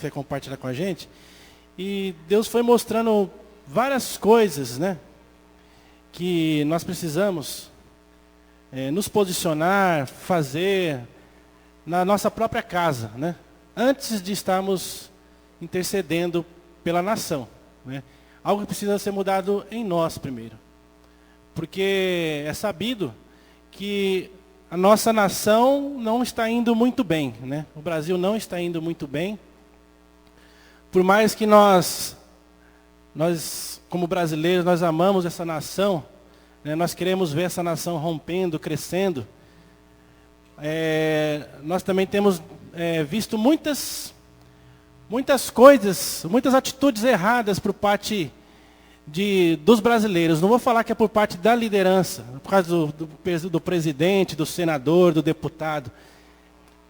quer compartilhar com a gente. E Deus foi mostrando várias coisas, né? Que nós precisamos nos posicionar, fazer na nossa própria casa, né? Antes de estarmos intercedendo pela nação, né? Algo que precisa ser mudado em nós primeiro. Porque é sabido que a nossa nação não está indo muito bem, né? O Brasil não está indo muito bem. Por mais que nós como brasileiros, nós amamos essa nação, né? Nós queremos ver essa nação rompendo, crescendo. Nós também temos visto muitas coisas, muitas atitudes erradas por parte dos brasileiros. Não vou falar que é por parte da liderança, por causa do presidente, do senador, do deputado.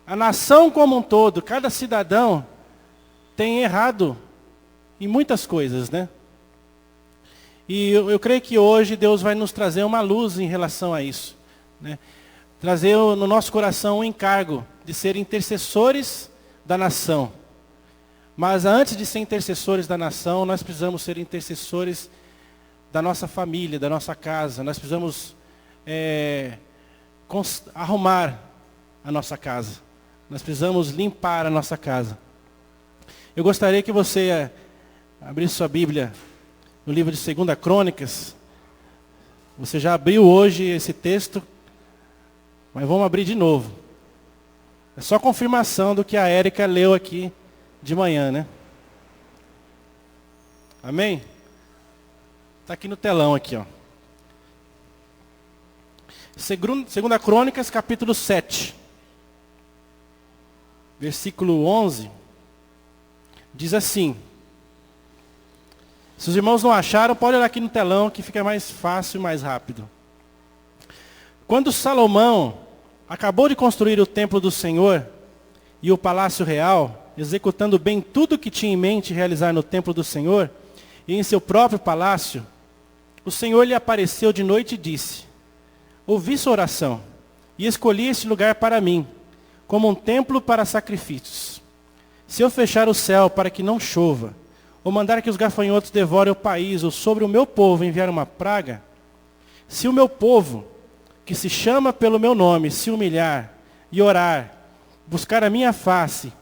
A nação como um todo, cada cidadão tem errado em muitas coisas, né? E eu creio que hoje Deus vai nos trazer uma luz em relação a isso, né? Trazer no nosso coração um encargo de ser intercessores da nação. Mas antes de ser intercessores da nação, nós precisamos ser intercessores da nossa família, da nossa casa. Nós precisamos arrumar a nossa casa. Nós precisamos limpar a nossa casa. Eu gostaria que você abrisse sua Bíblia no livro de 2 Crônicas. Você já abriu hoje esse texto, mas vamos abrir de novo. É só confirmação do que a Érica leu aqui de manhã, né? Amém? Está aqui no telão, aqui, ó. 2 Crônicas, capítulo 7. Versículo 11. Diz assim. Se os irmãos não acharam, pode olhar aqui no telão, que fica mais fácil e mais rápido. Quando Salomão acabou de construir o templo do Senhor e o palácio real, executando bem tudo o que tinha em mente realizar no templo do Senhor e em seu próprio palácio, o Senhor lhe apareceu de noite e disse: ouvi sua oração e escolhi este lugar para mim, como um templo para sacrifícios. Se eu fechar o céu para que não chova, ou mandar que os gafanhotos devorem o país, ou sobre o meu povo enviar uma praga, se o meu povo, que se chama pelo meu nome, se humilhar e orar, buscar a minha face,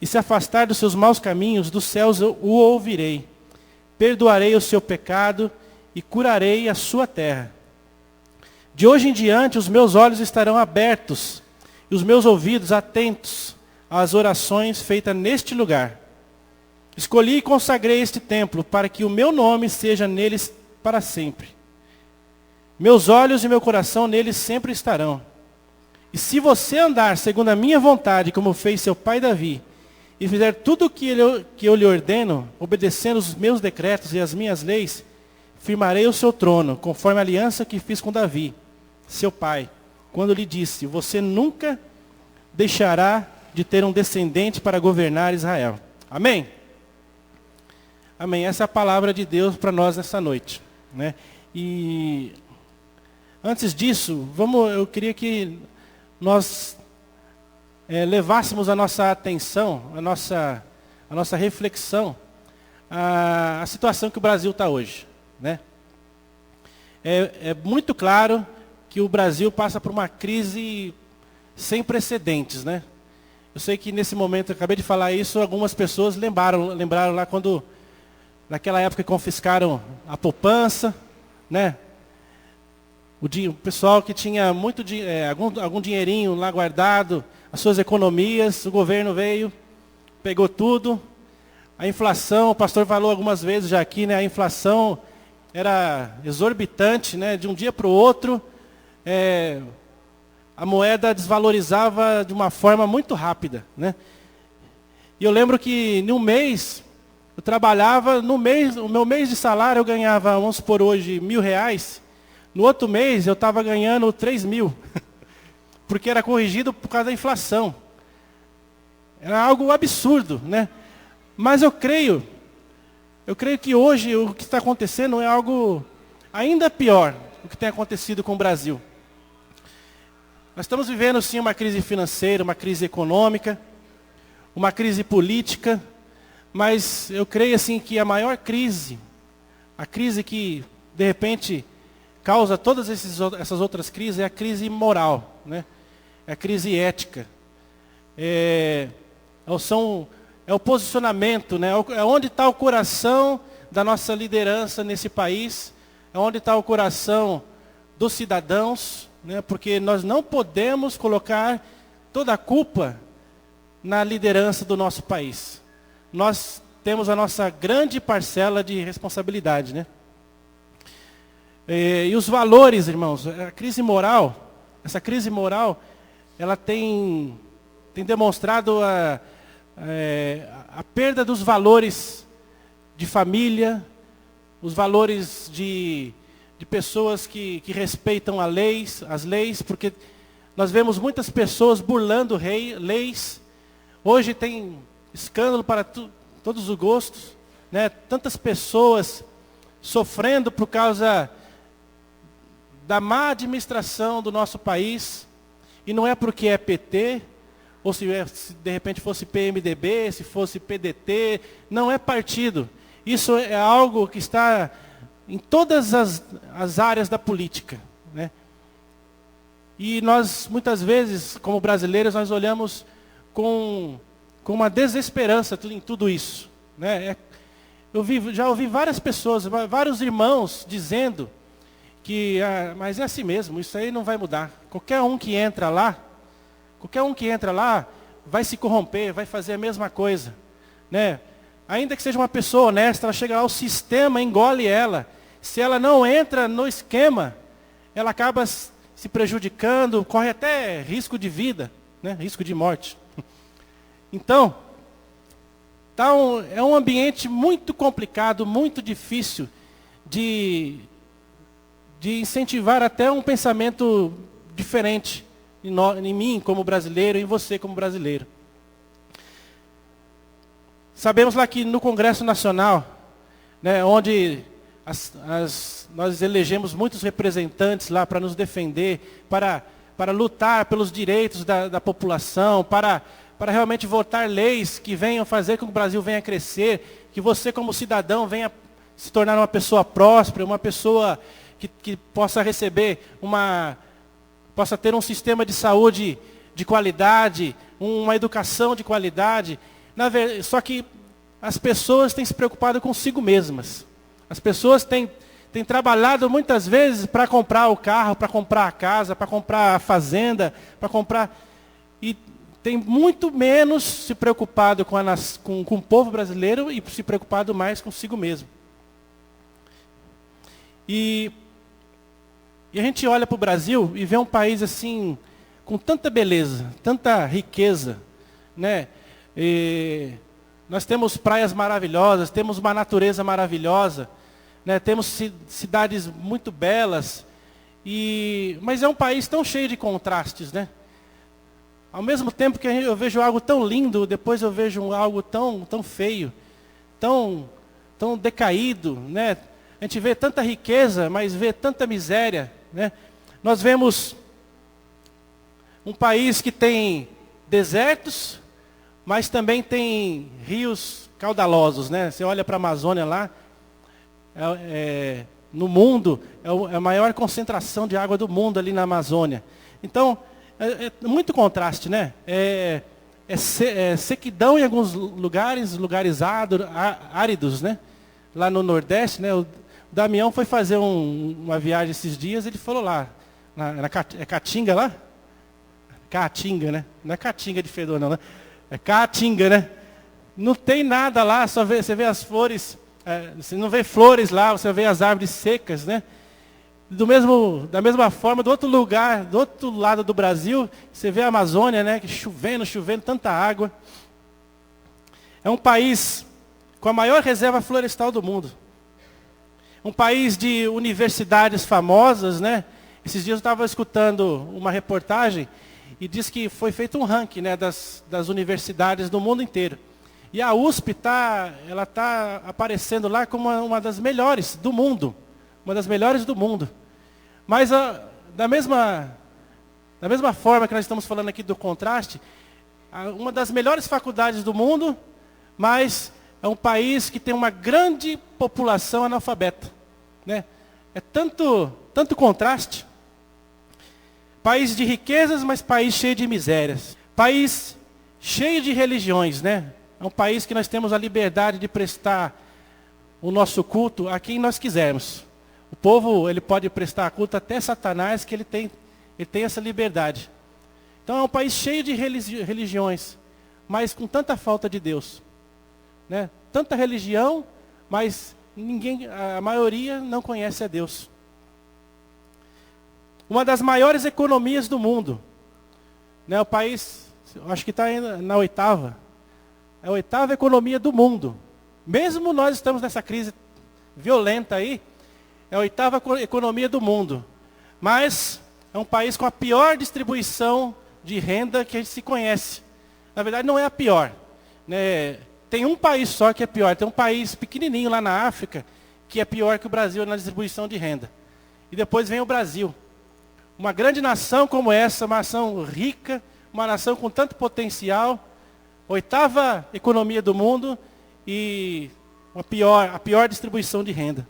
e se afastar dos seus maus caminhos, dos céus eu o ouvirei. Perdoarei o seu pecado e curarei a sua terra. De hoje em diante os meus olhos estarão abertos e os meus ouvidos atentos às orações feitas neste lugar. Escolhi e consagrei este templo para que o meu nome seja neles para sempre. Meus olhos e meu coração neles sempre estarão. E se você andar segundo a minha vontade, como fez seu pai Davi, e fizer tudo o que eu lhe ordeno, obedecendo os meus decretos e as minhas leis, firmarei o seu trono, conforme a aliança que fiz com Davi, seu pai, quando lhe disse: você nunca deixará de ter um descendente para governar Israel. Amém? Amém. Essa é a palavra de Deus para nós nessa noite, né? E antes disso, eu queria que nós levássemos a nossa atenção, a nossa reflexão, à situação que o Brasil está hoje, né? É muito claro que o Brasil passa por uma crise sem precedentes, né? Eu sei que nesse momento, eu acabei de falar isso, algumas pessoas lembraram lá quando, naquela época, confiscaram a poupança, né? O pessoal que tinha algum dinheirinho lá guardado, as suas economias, o governo veio, pegou tudo. A inflação, o pastor falou algumas vezes já aqui, né? A inflação era exorbitante, né? De um dia para o outro, a moeda desvalorizava de uma forma muito rápida, né? E eu lembro que em um mês, eu trabalhava, o meu mês de salário eu ganhava, vamos supor hoje, R$1.000. No outro mês eu estava ganhando 3.000, porque era corrigido por causa da inflação. Era algo absurdo, né? Mas eu creio que hoje o que está acontecendo é algo ainda pior do que tem acontecido com o Brasil. Nós estamos vivendo sim uma crise financeira, uma crise econômica, uma crise política, Mas eu creio assim que a maior crise, a crise que de repente causa todas essas outras crises, é a crise moral, né? É a crise ética. É o posicionamento, né? É onde está o coração da nossa liderança nesse país, é onde está o coração dos cidadãos, né? Porque nós não podemos colocar toda a culpa na liderança do nosso país. Nós temos a nossa grande parcela de responsabilidade, né? E os valores, irmãos, essa crise moral, ela tem demonstrado a perda dos valores de família, os valores de pessoas que respeitam as leis, porque nós vemos muitas pessoas burlando leis. Hoje tem escândalo para todos os gostos, né? Tantas pessoas sofrendo por causa da má administração do nosso país, e não é porque é PT, ou se de repente fosse PMDB, se fosse PDT, não é partido. Isso é algo que está em todas as áreas da política, né? E nós, muitas vezes, como brasileiros, nós olhamos com uma desesperança em tudo isso, né? Já ouvi várias pessoas, vários irmãos dizendo que, mas é assim mesmo, isso aí não vai mudar. Qualquer um que entra lá vai se corromper, vai fazer a mesma coisa, né? Ainda que seja uma pessoa honesta, ela chega lá, o sistema engole ela. Se ela não entra no esquema, ela acaba se prejudicando, corre até risco de vida, né? Risco de morte. Então, é um ambiente muito complicado, muito difícil de incentivar até um pensamento diferente em mim como brasileiro, em você como brasileiro. Sabemos lá que no Congresso Nacional, né, onde nós elegemos muitos representantes lá para nos defender, para lutar pelos direitos da população, para realmente votar leis que venham fazer com que o Brasil venha crescer, que você como cidadão venha se tornar uma pessoa próspera, uma pessoa que possa possa ter um sistema de saúde de qualidade, uma educação de qualidade. Só que as pessoas têm se preocupado consigo mesmas. As pessoas têm trabalhado muitas vezes para comprar o carro, para comprar a casa, para comprar a fazenda, e tem muito menos se preocupado com o povo brasileiro e se preocupado mais consigo mesmo. E a gente olha para o Brasil e vê um país assim, com tanta beleza, tanta riqueza, né? Nós temos praias maravilhosas, temos uma natureza maravilhosa, né? Temos cidades muito belas, mas é um país tão cheio de contrastes, né? Ao mesmo tempo que eu vejo algo tão lindo, depois eu vejo algo tão feio, tão decaído, né? A gente vê tanta riqueza, mas vê tanta miséria, né? Nós vemos um país que tem desertos, mas também tem rios caudalosos, né? Você olha para a Amazônia lá, no mundo, é a maior concentração de água do mundo ali na Amazônia. Então, é muito contraste, né? Sequidão em alguns lugares áridos, né? Lá no Nordeste, né? O Damião foi fazer uma viagem esses dias, ele falou lá, é Caatinga lá? Caatinga, né? Não é Caatinga de fedor não, né? É Caatinga, né? Não tem nada lá, você vê as flores, você não vê flores lá, você vê as árvores secas, né? Da mesma forma, do outro lugar, do outro lado do Brasil, você vê a Amazônia, né? Chovendo, tanta água. É um país com a maior reserva florestal do mundo. Um país de universidades famosas, né? Esses dias eu estava escutando uma reportagem e diz que foi feito um ranking, né, das universidades do mundo inteiro. E a USP está aparecendo lá como uma das melhores do mundo. Uma das melhores do mundo. Mas da mesma forma que nós estamos falando aqui do contraste, uma das melhores faculdades do mundo, mas é um país que tem uma grande população analfabeta, né? É tanto contraste. País de riquezas, mas país cheio de misérias. País cheio de religiões, né? É um país que nós temos a liberdade de prestar o nosso culto a quem nós quisermos. O povo, ele pode prestar culto até Satanás, que ele tem essa liberdade. Então é um país cheio de religiões, mas com tanta falta de Deus, né? Tanta religião, mas a maioria não conhece a Deus. Uma das maiores economias do mundo, né? O país, acho que está na oitava. É a oitava economia do mundo. Mesmo nós estamos nessa crise violenta aí, é a oitava economia do mundo. Mas é um país com a pior distribuição de renda que a gente se conhece. Na verdade, não é a pior, né? Tem um país só que é pior. Tem um país pequenininho lá na África que é pior que o Brasil na distribuição de renda. E depois vem o Brasil. Uma grande nação como essa, uma nação rica, uma nação com tanto potencial, oitava economia do mundo e a pior distribuição de renda.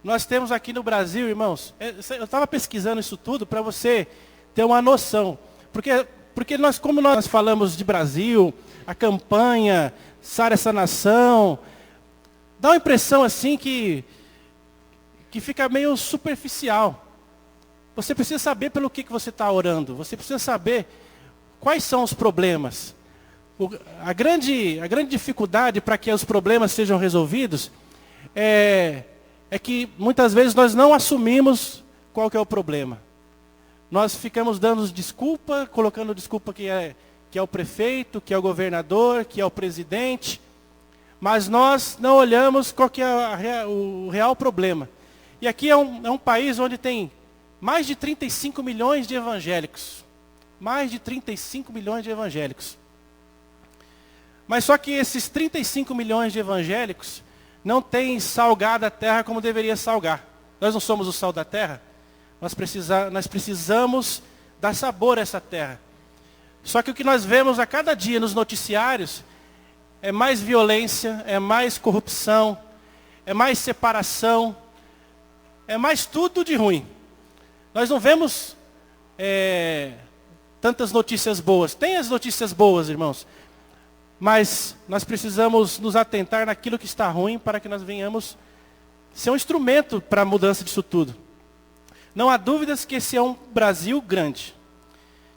Nós temos aqui no Brasil, irmãos, eu estava pesquisando isso tudo para você ter uma noção. Porque como nós falamos de Brasil, a campanha, Sara essa nação, dá uma impressão assim que fica meio superficial. Você precisa saber pelo que você está orando. Você precisa saber quais são os problemas. A grande dificuldade para que os problemas sejam resolvidos é que muitas vezes nós não assumimos qual que é o problema. Nós ficamos dando desculpa, colocando desculpa que é o prefeito, que é o governador, que é o presidente, mas nós não olhamos qual que é o real problema. E aqui é um país onde tem mais de 35 milhões de evangélicos. Mais de 35 milhões de evangélicos. Mas só que esses 35 milhões de evangélicos não têm salgado a terra como deveria salgar. Nós não somos o sal da terra. Nós precisamos dar sabor a essa terra. Só que o que nós vemos a cada dia nos noticiários é mais violência, é mais corrupção, é mais separação, é mais tudo de ruim. Nós não vemos tantas notícias boas. Tem as notícias boas, irmãos. Mas nós precisamos nos atentar naquilo que está ruim para que nós venhamos ser um instrumento para a mudança disso tudo. Não há dúvidas que esse é um Brasil grande.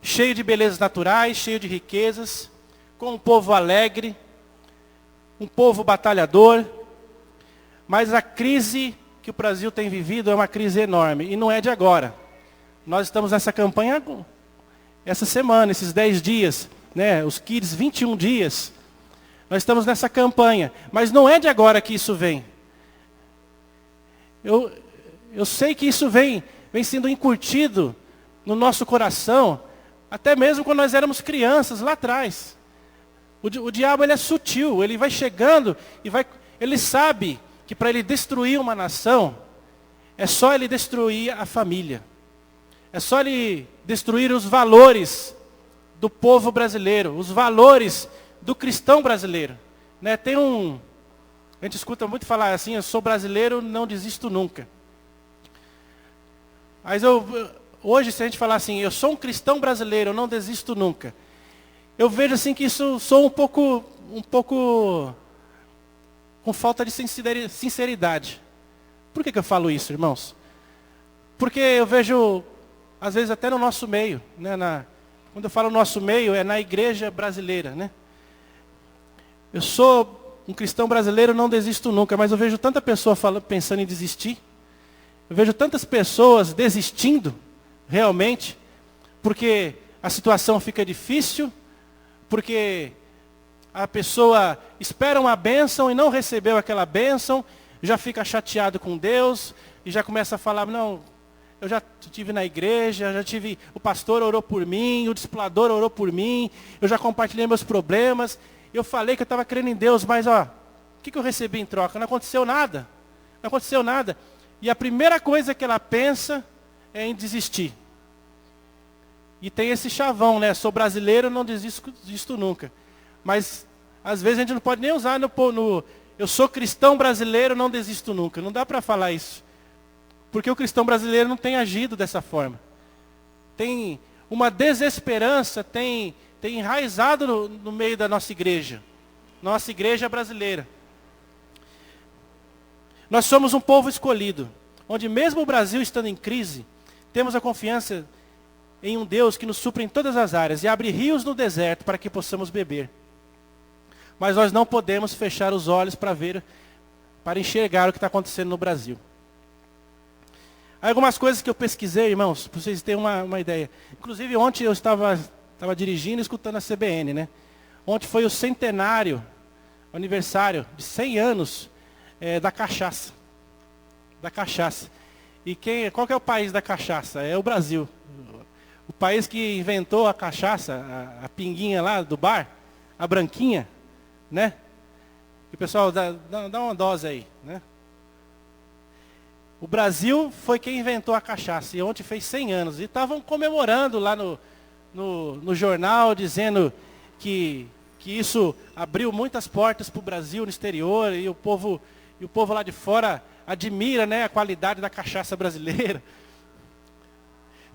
Cheio de belezas naturais, cheio de riquezas, com um povo alegre, um povo batalhador. Mas a crise que o Brasil tem vivido é uma crise enorme. E não é de agora. Nós estamos nessa campanha essa semana, esses 10 dias, né? Os Kids 21 dias. Nós estamos nessa campanha. Mas não é de agora que isso vem. Eu sei que isso vem sendo incutido no nosso coração, até mesmo quando nós éramos crianças, lá atrás. O diabo, ele é sutil, ele vai chegando ele sabe que para ele destruir uma nação, é só ele destruir a família. É só ele destruir os valores do povo brasileiro, os valores do cristão brasileiro. Né? A gente escuta muito falar assim, eu sou brasileiro, não desisto nunca. Mas hoje, se a gente falar assim, eu sou um cristão brasileiro, eu não desisto nunca. Eu vejo assim que isso sou um pouco com falta de sinceridade. Por que eu falo isso, irmãos? Porque eu vejo, às vezes até no nosso meio, né, quando eu falo nosso meio, é na igreja brasileira, né? Eu sou um cristão brasileiro, não desisto nunca, mas eu vejo tanta pessoa pensando em desistir. Eu vejo tantas pessoas desistindo, realmente, porque a situação fica difícil, porque a pessoa espera uma bênção e não recebeu aquela bênção, já fica chateado com Deus, e já começa a falar, não, eu já estive na igreja, o pastor orou por mim, o discipulador orou por mim, eu já compartilhei meus problemas, eu falei que eu estava crendo em Deus, mas o que eu recebi em troca? Não aconteceu nada. Não aconteceu nada. E a primeira coisa que ela pensa é em desistir. E tem esse chavão, né? Sou brasileiro, não desisto nunca. Mas Às vezes a gente não pode nem usar no eu sou cristão brasileiro, não desisto nunca. Não dá para falar isso. Porque o cristão brasileiro não tem agido dessa forma. Tem uma desesperança, tem enraizado no meio da nossa igreja. Nossa igreja brasileira. Nós somos um povo escolhido, onde mesmo o Brasil estando em crise, temos a confiança em um Deus que nos supre em todas as áreas e abre rios no deserto para que possamos beber. Mas nós não podemos fechar os olhos para enxergar o que está acontecendo no Brasil. Há algumas coisas que eu pesquisei, irmãos, para vocês terem uma ideia. Inclusive, ontem eu estava dirigindo e escutando a CBN, né? Ontem foi o centenário, o aniversário de 100 anos da cachaça. Da cachaça. E qual que é o país da cachaça? É o Brasil. O país que inventou a cachaça, a pinguinha lá do bar, a branquinha, né? E o pessoal, dá uma dose aí, né? O Brasil foi quem inventou a cachaça, e ontem fez 100 anos. E estavam comemorando lá no jornal, dizendo que isso abriu muitas portas para o Brasil no exterior, e o povo lá de fora admira, né, a qualidade da cachaça brasileira.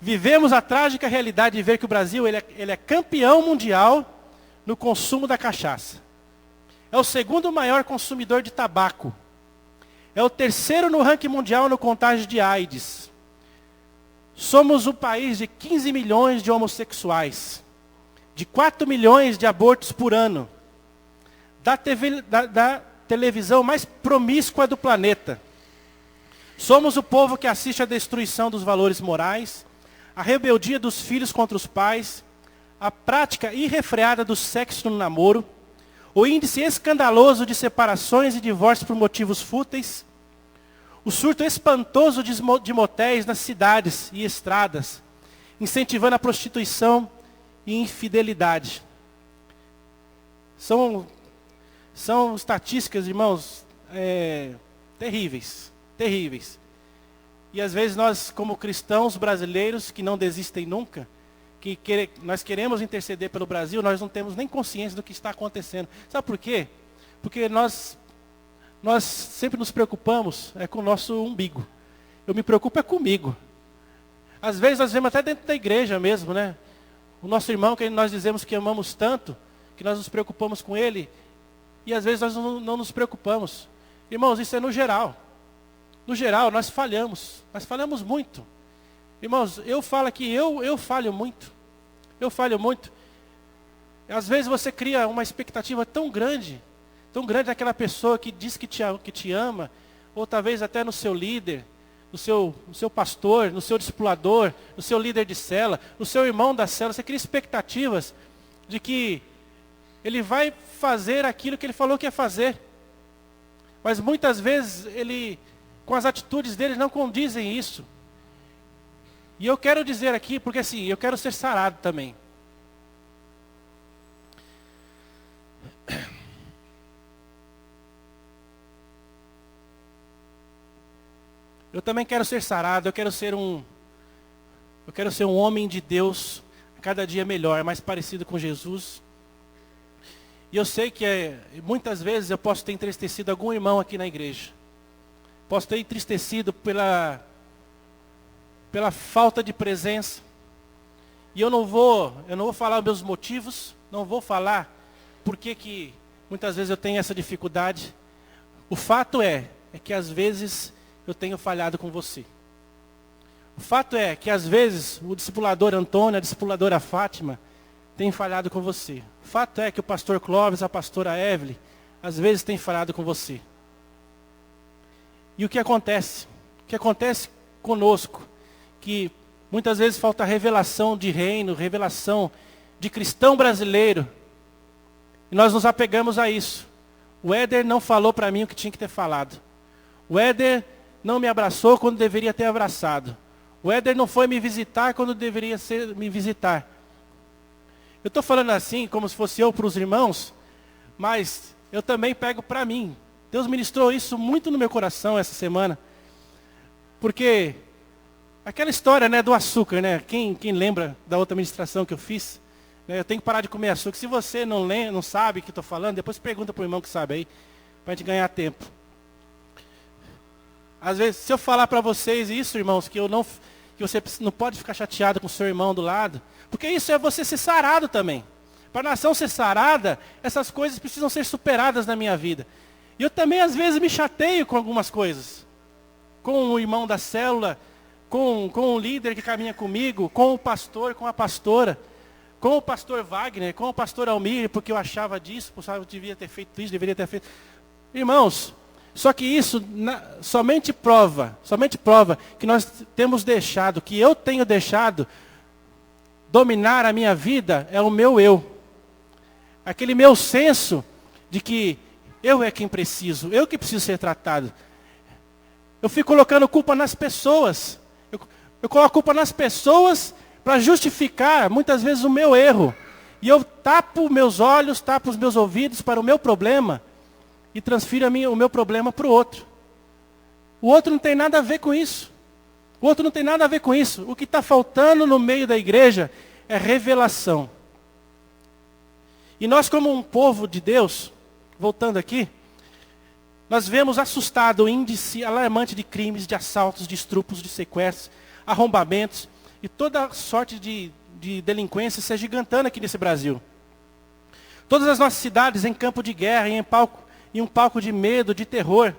Vivemos a trágica realidade de ver que o Brasil ele é campeão mundial no consumo da cachaça. É o segundo maior consumidor de tabaco. É o terceiro no ranking mundial no contágio de AIDS. Somos o país de 15 milhões de homossexuais. De 4 milhões de abortos por ano. Da televisão mais promíscua do planeta. Somos o povo que assiste à destruição dos valores morais, a rebeldia dos filhos contra os pais, a prática irrefreada do sexo no namoro, o índice escandaloso de separações e divórcios por motivos fúteis, o surto espantoso de motéis nas cidades e estradas, incentivando a prostituição e infidelidade. São estatísticas, irmãos, terríveis, terríveis. E às vezes nós, como cristãos brasileiros, que não desistem nunca, nós queremos interceder pelo Brasil, nós não temos nem consciência do que está acontecendo. Sabe por quê? Porque nós sempre nos preocupamos com o nosso umbigo. Eu me preocupo comigo. Às vezes nós vemos até dentro da igreja mesmo, né? O nosso irmão que nós dizemos que amamos tanto, que nós nos preocupamos com ele, e às vezes nós não nos preocupamos. Irmãos, isso é no geral. No geral, nós falhamos muito. Irmãos, eu falo aqui, eu falho muito. Eu falho muito. Às vezes você cria uma expectativa tão grande daquela pessoa que diz que te ama, ou talvez até no seu líder, no seu pastor, no seu discipulador, no seu líder de cela, no seu irmão da cela. Você cria expectativas de que ele vai fazer aquilo que ele falou que ia fazer. Mas muitas vezes com as atitudes dele, não condizem isso. E eu quero dizer aqui, porque assim, eu quero ser sarado também. Eu também quero ser sarado, eu quero ser um homem de Deus, cada dia melhor, mais parecido com Jesus. E eu sei que muitas vezes eu posso ter entristecido algum irmão aqui na igreja. Posso ter entristecido pela falta de presença. E eu não vou falar meus motivos, não vou falar porque que muitas vezes eu tenho essa dificuldade. O fato é que às vezes eu tenho falhado com você. O fato é que às vezes o discipulador Antônio, a discipuladora Fátima, tem falhado com você. O fato é que o pastor Clóvis, a pastora Evelyn, às vezes tem falhado com você. E o que acontece? O que acontece conosco? Que muitas vezes falta revelação de reino, revelação de cristão brasileiro. E nós nos apegamos a isso. O Éder não falou para mim o que tinha que ter falado. O Éder não me abraçou quando deveria ter abraçado. O Éder não foi me visitar quando deveria me visitar. Eu estou falando assim, como se fosse eu para os irmãos, mas eu também pego para mim. Deus ministrou isso muito no meu coração essa semana. Porque aquela história, né, do açúcar, né? Quem lembra da outra ministração que eu fiz? Eu tenho que parar de comer açúcar. Se você não sabe o que estou falando, depois pergunta para o irmão que sabe aí, para a gente ganhar tempo. Às vezes, se eu falar para vocês isso, irmãos, que você não pode ficar chateado com o seu irmão do lado, porque isso é você ser sarado também. Para a nação ser sarada, essas coisas precisam ser superadas na minha vida. E eu também, às vezes, me chateio com algumas coisas. Com o irmão da célula, com o líder que caminha comigo, com o pastor, com a pastora, com o pastor Wagner, com o pastor Almir, porque eu achava disso, eu devia ter feito isso, deveria ter feito. Irmãos, só que isso somente prova que nós temos deixado, que eu tenho deixado, dominar a minha vida é o meu eu. Aquele meu senso de que eu é quem preciso, eu que preciso ser tratado. Eu fico colocando culpa nas pessoas. Eu coloco culpa nas pessoas para justificar, muitas vezes, o meu erro. E eu tapo meus olhos, tapo os meus ouvidos para o meu problema e transfiro o meu problema para o outro. O outro não tem nada a ver com isso. O outro não tem nada a ver com isso. O que está faltando no meio da igreja é revelação. E nós, como um povo de Deus, voltando aqui, nós vemos assustado o índice alarmante de crimes, de assaltos, de estupros, de sequestros, arrombamentos e toda sorte de delinquência se agigantando aqui nesse Brasil. Todas as nossas cidades em campo de guerra, em um palco de medo, de terror.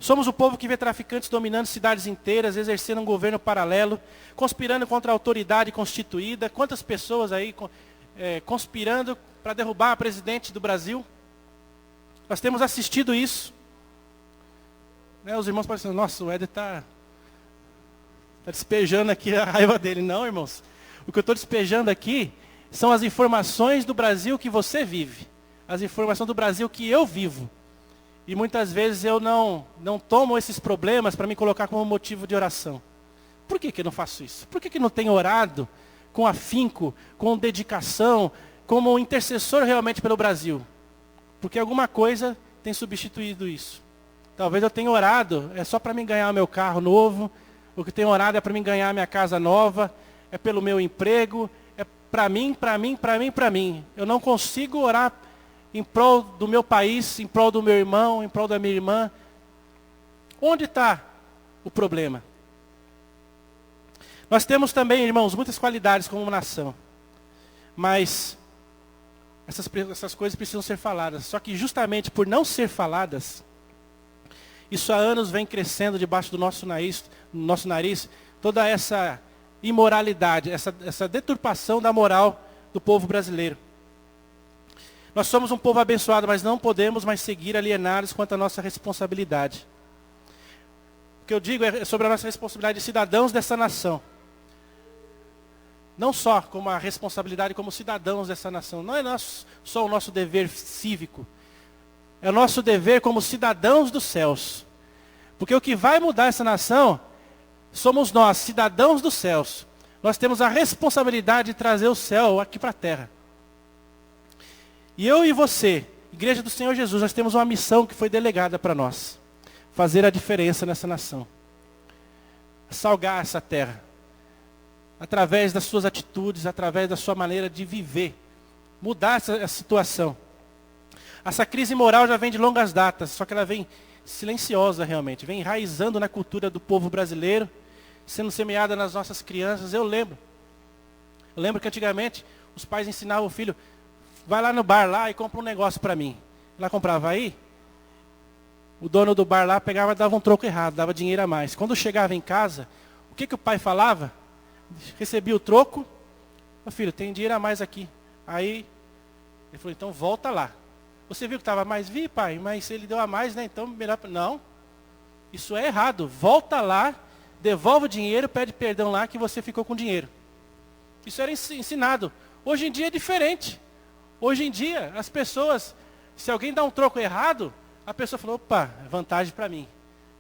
Somos o povo que vê traficantes dominando cidades inteiras, exercendo um governo paralelo, conspirando contra a autoridade constituída. Quantas pessoas aí conspirando para derrubar a presidente do Brasil? Nós temos assistido isso. Os irmãos podem dizer, nossa, o Éder está despejando aqui a raiva dele. Não, irmãos. O que eu estou despejando aqui são as informações do Brasil que você vive. As informações do Brasil que eu vivo. E muitas vezes eu não tomo esses problemas para me colocar como motivo de oração. Por que eu não faço isso? Por que não tenho orado com afinco, com dedicação, como um intercessor realmente pelo Brasil? Porque alguma coisa tem substituído isso. Talvez eu tenha orado, é só para mim ganhar o meu carro novo. O que tenho orado é para mim ganhar a minha casa nova. É pelo meu emprego. É para mim. Eu não consigo orar em prol do meu país, em prol do meu irmão, em prol da minha irmã. Onde está o problema? Nós temos também, irmãos, muitas qualidades como nação. Mas essas coisas precisam ser faladas. Só que justamente por não ser faladas, isso há anos vem crescendo debaixo do nosso nariz, toda essa imoralidade, essa deturpação da moral do povo brasileiro. Nós somos um povo abençoado, mas não podemos mais seguir alienados quanto à nossa responsabilidade. O que eu digo é sobre a nossa responsabilidade de cidadãos dessa nação. Não só como a responsabilidade como cidadãos dessa nação. Não é só o nosso dever cívico. É o nosso dever como cidadãos dos céus. Porque o que vai mudar essa nação somos nós, cidadãos dos céus. Nós temos a responsabilidade de trazer o céu aqui para a terra. E eu e você, Igreja do Senhor Jesus, nós temos uma missão que foi delegada para nós. Fazer a diferença nessa nação. Salgar essa terra. Através das suas atitudes, através da sua maneira de viver. Mudar essa situação. Essa crise moral já vem de longas datas, só que ela vem silenciosa realmente. Vem enraizando na cultura do povo brasileiro, sendo semeada nas nossas crianças. Eu lembro que antigamente os pais ensinavam o filho, vai lá no bar lá e compra um negócio para mim. Lá comprava aí, o dono do bar lá pegava e dava um troco errado, dava dinheiro a mais. Quando chegava em casa, o que o pai falava? Recebia o troco, meu filho, tem dinheiro a mais aqui. Aí, ele falou, então volta lá. Você viu que estava mais? Vi, pai, mas ele deu a mais, né? Então, melhor... Não, isso é errado. Volta lá, devolve o dinheiro, pede perdão lá que você ficou com dinheiro. Isso era ensinado. Hoje em dia é diferente. Hoje em dia, as pessoas, se alguém dá um troco errado, a pessoa falou, opa, é vantagem para mim.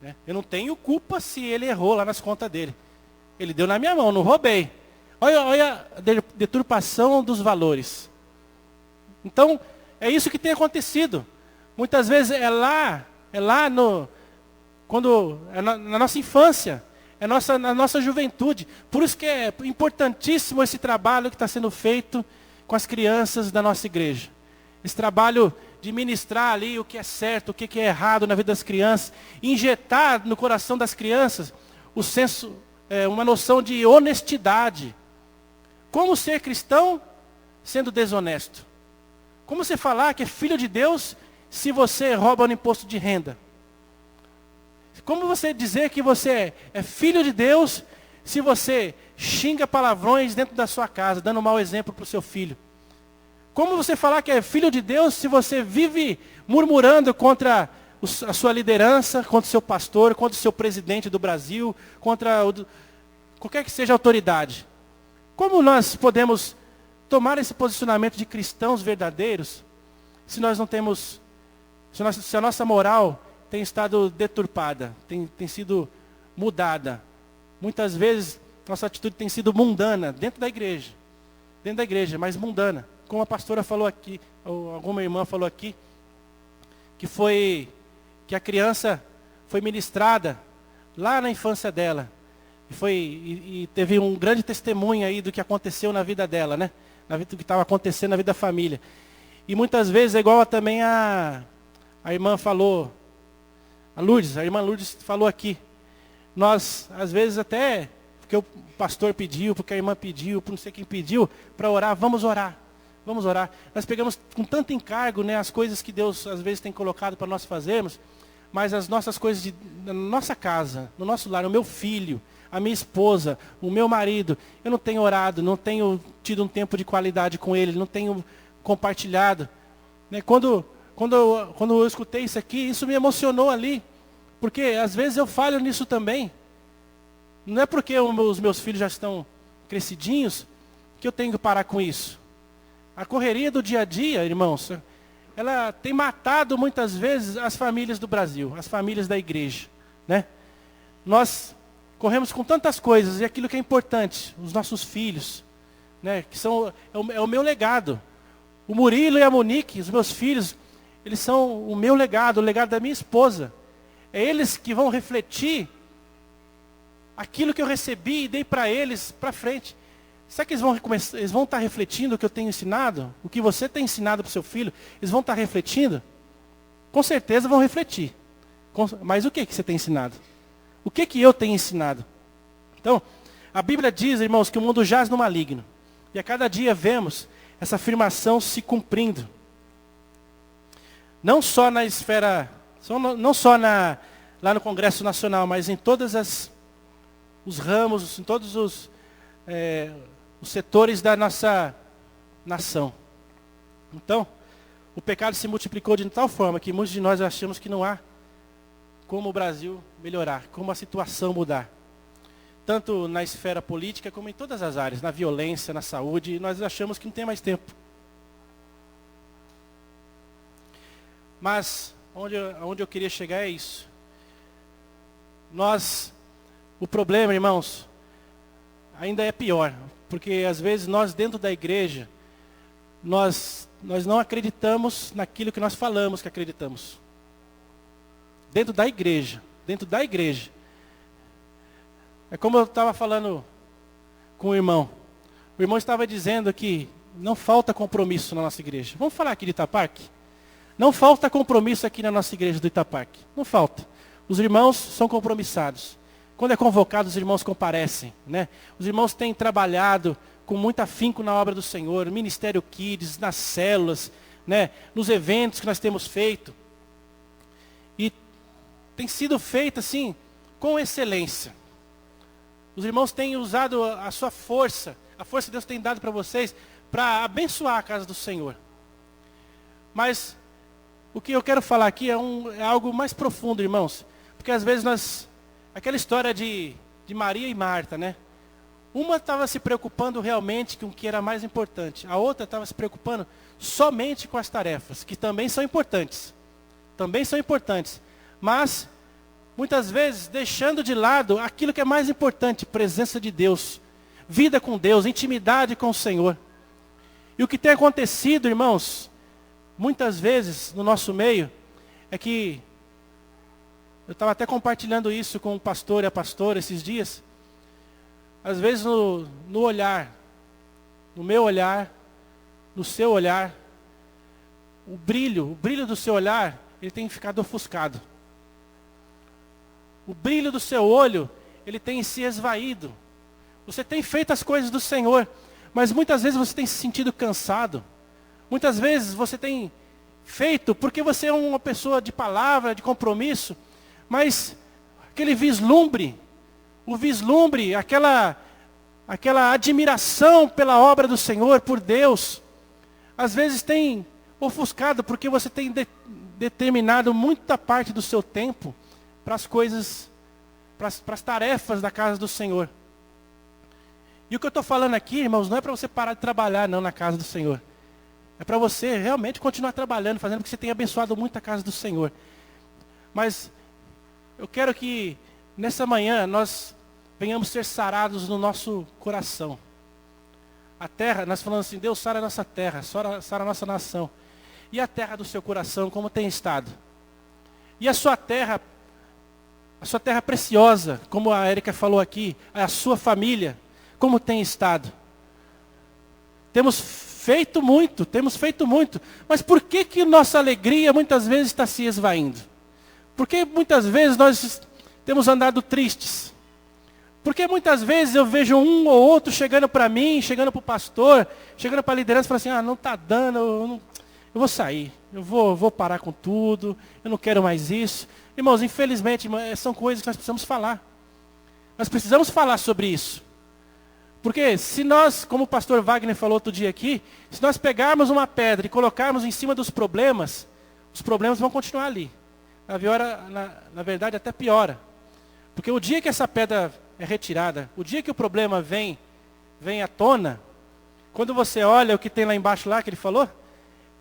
Né? Eu não tenho culpa se ele errou lá nas contas dele. Ele deu na minha mão, não roubei. Olha a deturpação dos valores. Então, é isso que tem acontecido. Muitas vezes na nossa infância, na nossa juventude. Por isso que é importantíssimo esse trabalho que está sendo feito, com as crianças da nossa igreja. Esse trabalho de ministrar ali o que é certo, o que é errado na vida das crianças, injetar no coração das crianças o senso, uma noção de honestidade. Como ser cristão sendo desonesto? Como você falar que é filho de Deus se você rouba no imposto de renda? Como você dizer que você é filho de Deus se você xinga palavrões dentro da sua casa, dando um mau exemplo para o seu filho? Como você falar que é filho de Deus se você vive murmurando contra a sua liderança, contra o seu pastor, contra o seu presidente do Brasil, contra qualquer que seja a autoridade? Como nós podemos tomar esse posicionamento de cristãos verdadeiros se nós não temos, se a nossa moral tem estado deturpada, tem sido mudada? Muitas vezes nossa atitude tem sido mundana dentro da igreja, mas mundana. Como a pastora falou aqui, ou alguma irmã falou aqui, que a criança foi ministrada lá na infância dela. E teve um grande testemunho aí do que aconteceu na vida dela, né? Do que estava acontecendo na vida da família. E muitas vezes é igual também a irmã falou, a irmã Lourdes falou aqui. Nós, às vezes até, porque o pastor pediu, porque a irmã pediu, por não sei quem pediu, para orar, vamos orar. Vamos orar. Nós pegamos com tanto encargo, né, as coisas que Deus às vezes tem colocado para nós fazermos, mas as nossas coisas na nossa casa, no nosso lar, o meu filho, a minha esposa, o meu marido, eu não tenho orado, não tenho tido um tempo de qualidade com ele, não tenho compartilhado. Né? Quando eu escutei isso aqui, isso me emocionou ali, porque às vezes eu falho nisso também. Não é porque os meus filhos já estão crescidinhos que eu tenho que parar com isso. A correria do dia a dia, irmãos, ela tem matado muitas vezes as famílias do Brasil, as famílias da igreja, né? Nós corremos com tantas coisas, e aquilo que é importante, os nossos filhos, né? Que é o meu legado. O Murilo e a Monique, os meus filhos, eles são o meu legado, o legado da minha esposa. É eles que vão refletir aquilo que eu recebi e dei para eles para frente. Será que eles vão estar refletindo o que eu tenho ensinado? O que você tem ensinado para o seu filho? Eles vão estar refletindo? Com certeza vão refletir. Mas o que você tem ensinado? O que eu tenho ensinado? Então, a Bíblia diz, irmãos, que o mundo jaz no maligno. E a cada dia vemos essa afirmação se cumprindo. Não só na esfera, não só lá no Congresso Nacional, mas em todos os ramos, em todos os setores da nossa nação. Então, o pecado se multiplicou de tal forma que muitos de nós achamos que não há como o Brasil melhorar, como a situação mudar. Tanto na esfera política como em todas as áreas, na violência, na saúde, nós achamos que não tem mais tempo. Mas, onde eu queria chegar é isso. O problema, irmãos, ainda é pior, porque às vezes nós dentro da igreja, nós não acreditamos naquilo que nós falamos que acreditamos. Dentro da igreja. É como eu estava falando com o irmão. O irmão estava dizendo que não falta compromisso na nossa igreja. Vamos falar aqui de Itaparque? Não falta compromisso aqui na nossa igreja do Itaparque. Não falta. Os irmãos são compromissados. Quando é convocado, os irmãos comparecem, né? Os irmãos têm trabalhado com muito afinco na obra do Senhor, no Ministério Kids, nas células, né? Nos eventos que nós temos feito. E tem sido feito assim, com excelência. Os irmãos têm usado a sua força, a força que Deus tem dado para vocês, para abençoar a casa do Senhor. Mas o que eu quero falar aqui é algo mais profundo, irmãos. Porque às vezes aquela história de Maria e Marta, né? Uma estava se preocupando realmente com o que era mais importante. A outra estava se preocupando somente com as tarefas, que também são importantes. Mas, muitas vezes, deixando de lado aquilo que é mais importante, presença de Deus, vida com Deus, intimidade com o Senhor. E o que tem acontecido, irmãos, muitas vezes no nosso meio, é que eu estava até compartilhando isso com o pastor e a pastora esses dias. Às vezes no olhar, no meu olhar, no seu olhar, o brilho do seu olhar, ele tem ficado ofuscado. O brilho do seu olho, ele tem se esvaído. Você tem feito as coisas do Senhor, mas muitas vezes você tem se sentido cansado. Muitas vezes você tem feito porque você é uma pessoa de palavra, de compromisso, mas aquele vislumbre, aquela admiração pela obra do Senhor, por Deus, às vezes tem ofuscado porque você tem determinado muita parte do seu tempo para as coisas, para as tarefas da casa do Senhor. E o que eu estou falando aqui, irmãos, não é para você parar de trabalhar não na casa do Senhor. É para você realmente continuar trabalhando, fazendo, porque você tem abençoado muito a casa do Senhor. Mas eu quero que nessa manhã nós venhamos ser sarados no nosso coração. A terra, nós falamos assim, Deus sara a nossa terra, sara a nossa nação. E a terra do seu coração, como tem estado? E a sua terra preciosa, como a Érica falou aqui, a sua família, como tem estado? Temos feito muito, mas por que nossa alegria muitas vezes está se esvaindo? Por que muitas vezes nós temos andado tristes? Porque muitas vezes eu vejo um ou outro chegando para mim, chegando para o pastor, chegando para a liderança e falando assim, não está dando, eu vou sair, eu vou parar com tudo, eu não quero mais isso. Irmãos, infelizmente, são coisas que nós precisamos falar. Nós precisamos falar sobre isso. Porque se nós, como o pastor Wagner falou outro dia aqui, se nós pegarmos uma pedra e colocarmos em cima dos problemas, os problemas vão continuar ali. Na verdade, até piora. Porque o dia que essa pedra é retirada, o dia que o problema vem à tona, quando você olha o que tem lá embaixo lá, que ele falou,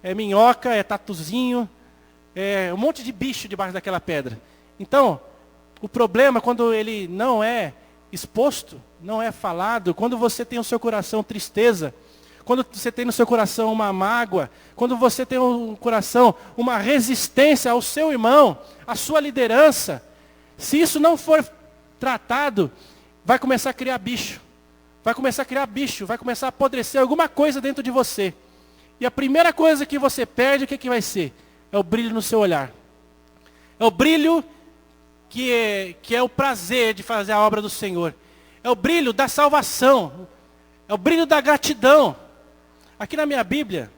é minhoca, é tatuzinho, é um monte de bicho debaixo daquela pedra. Então, o problema, quando ele não é exposto, não é falado, quando você tem no seu coração tristeza, quando você tem no seu coração uma mágoa, quando você tem no coração uma resistência ao seu irmão, à sua liderança, se isso não for tratado, vai começar a criar bicho, vai começar a apodrecer alguma coisa dentro de você. E a primeira coisa que você perde, o que vai ser? É o brilho no seu olhar. É o brilho que é o prazer de fazer a obra do Senhor. É o brilho da salvação. É o brilho da gratidão. Aqui na minha Bíblia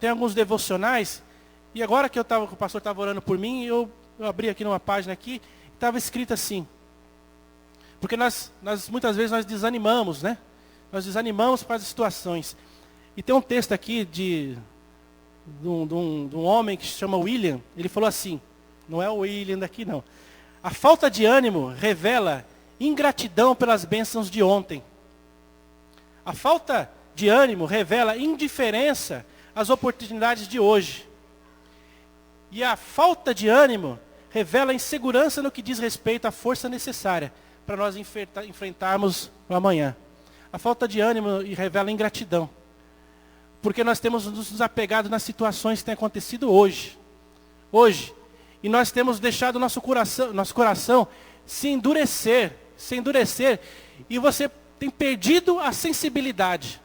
tem alguns devocionais. E agora que o pastor estava orando por mim, eu abri aqui numa página aqui, estava escrito assim. Porque nós muitas vezes nós desanimamos, né? Nós desanimamos para as situações. E tem um texto aqui de um homem que se chama William. Ele falou assim, não é o William daqui não. A falta de ânimo revela ingratidão pelas bênçãos de ontem. A falta de ânimo revela indiferença às oportunidades de hoje. E a falta de ânimo revela insegurança no que diz respeito à força necessária para nós enfrentarmos o amanhã. A falta de ânimo revela ingratidão. Porque nós temos nos apegado nas situações que têm acontecido hoje. Hoje. E nós temos deixado nosso coração se endurecer. E você tem perdido a sensibilidade.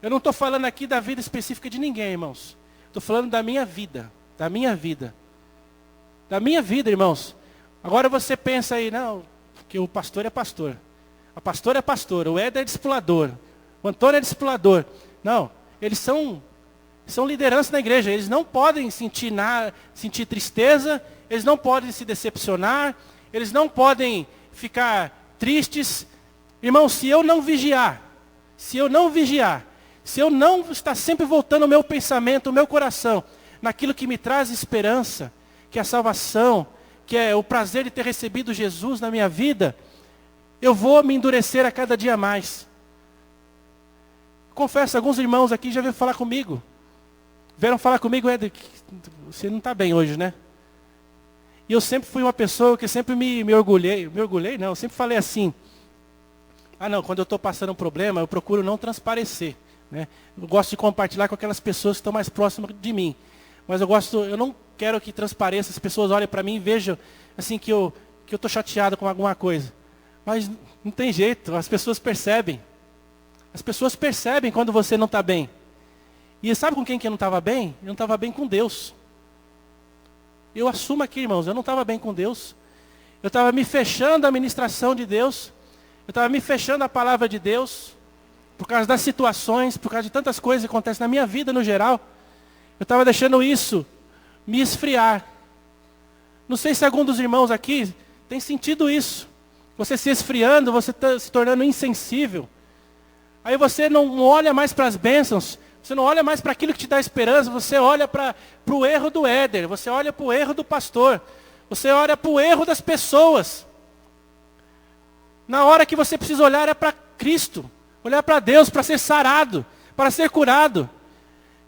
Eu não estou falando aqui da vida específica de ninguém, irmãos. Estou falando da minha vida. Da minha vida, irmãos. Agora você pensa aí, não, que o pastor é pastor. A pastora é pastora, o Éder é discipulador, o Antônio é discipulador. Não, eles são liderança na igreja, eles não podem sentir tristeza, eles não podem se decepcionar, eles não podem ficar tristes. Irmão, se eu não vigiar, se eu não estar sempre voltando o meu pensamento, o meu coração, naquilo que me traz esperança, que é a salvação, que é o prazer de ter recebido Jesus na minha vida, eu vou me endurecer a cada dia mais. Confesso, alguns irmãos aqui já vieram falar comigo. Vieram falar comigo, Éder, você não está bem hoje, né? E eu sempre fui uma pessoa que sempre me orgulhei. Me orgulhei não, eu sempre falei assim. Quando eu estou passando um problema, eu procuro não transparecer. Né? Eu gosto de compartilhar com aquelas pessoas que estão mais próximas de mim. Mas eu não quero que transpareça, as pessoas olhem para mim e vejam assim, que eu estou chateado com alguma coisa. Mas não tem jeito, as pessoas percebem. As pessoas percebem quando você não está bem. E sabe com quem que eu não estava bem? Eu não estava bem com Deus. Eu assumo aqui, irmãos, eu não estava bem com Deus. Eu estava me fechando à ministração de Deus. Eu estava me fechando à palavra de Deus. Por causa das situações, por causa de tantas coisas que acontecem na minha vida no geral. Eu estava deixando isso me esfriar. Não sei se algum dos irmãos aqui tem sentido isso. Você se esfriando, você está se tornando insensível. Aí você não olha mais para as bênçãos, você não olha mais para aquilo que te dá esperança, você olha para o erro do Éder, você olha para o erro do pastor, você olha para o erro das pessoas. Na hora que você precisa olhar é para Cristo, olhar para Deus, para ser sarado, para ser curado.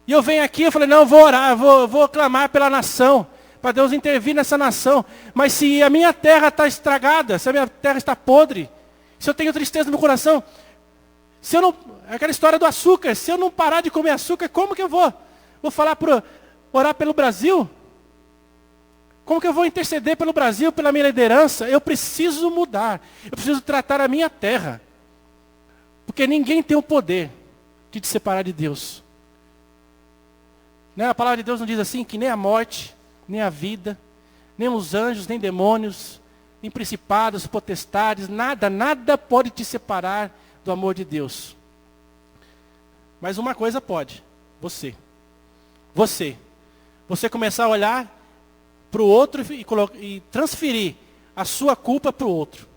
E eu venho aqui, eu falei, não, eu vou orar, eu vou clamar pela nação, para Deus intervir nessa nação. Mas se a minha terra está estragada, se a minha terra está podre, se eu tenho tristeza no meu coração, se eu não, aquela história do açúcar, se eu não parar de comer açúcar, como que eu vou orar pelo Brasil? Como que eu vou interceder pelo Brasil, pela minha liderança? Eu preciso mudar, eu preciso tratar a minha terra. Porque ninguém tem o poder de te separar de Deus. A palavra de Deus não diz assim, que nem a morte, nem a vida, nem os anjos, nem demônios, nem principados, potestades, nada pode te separar do amor de Deus. Mas uma coisa pode, você começar a olhar para o outro e transferir a sua culpa para o outro.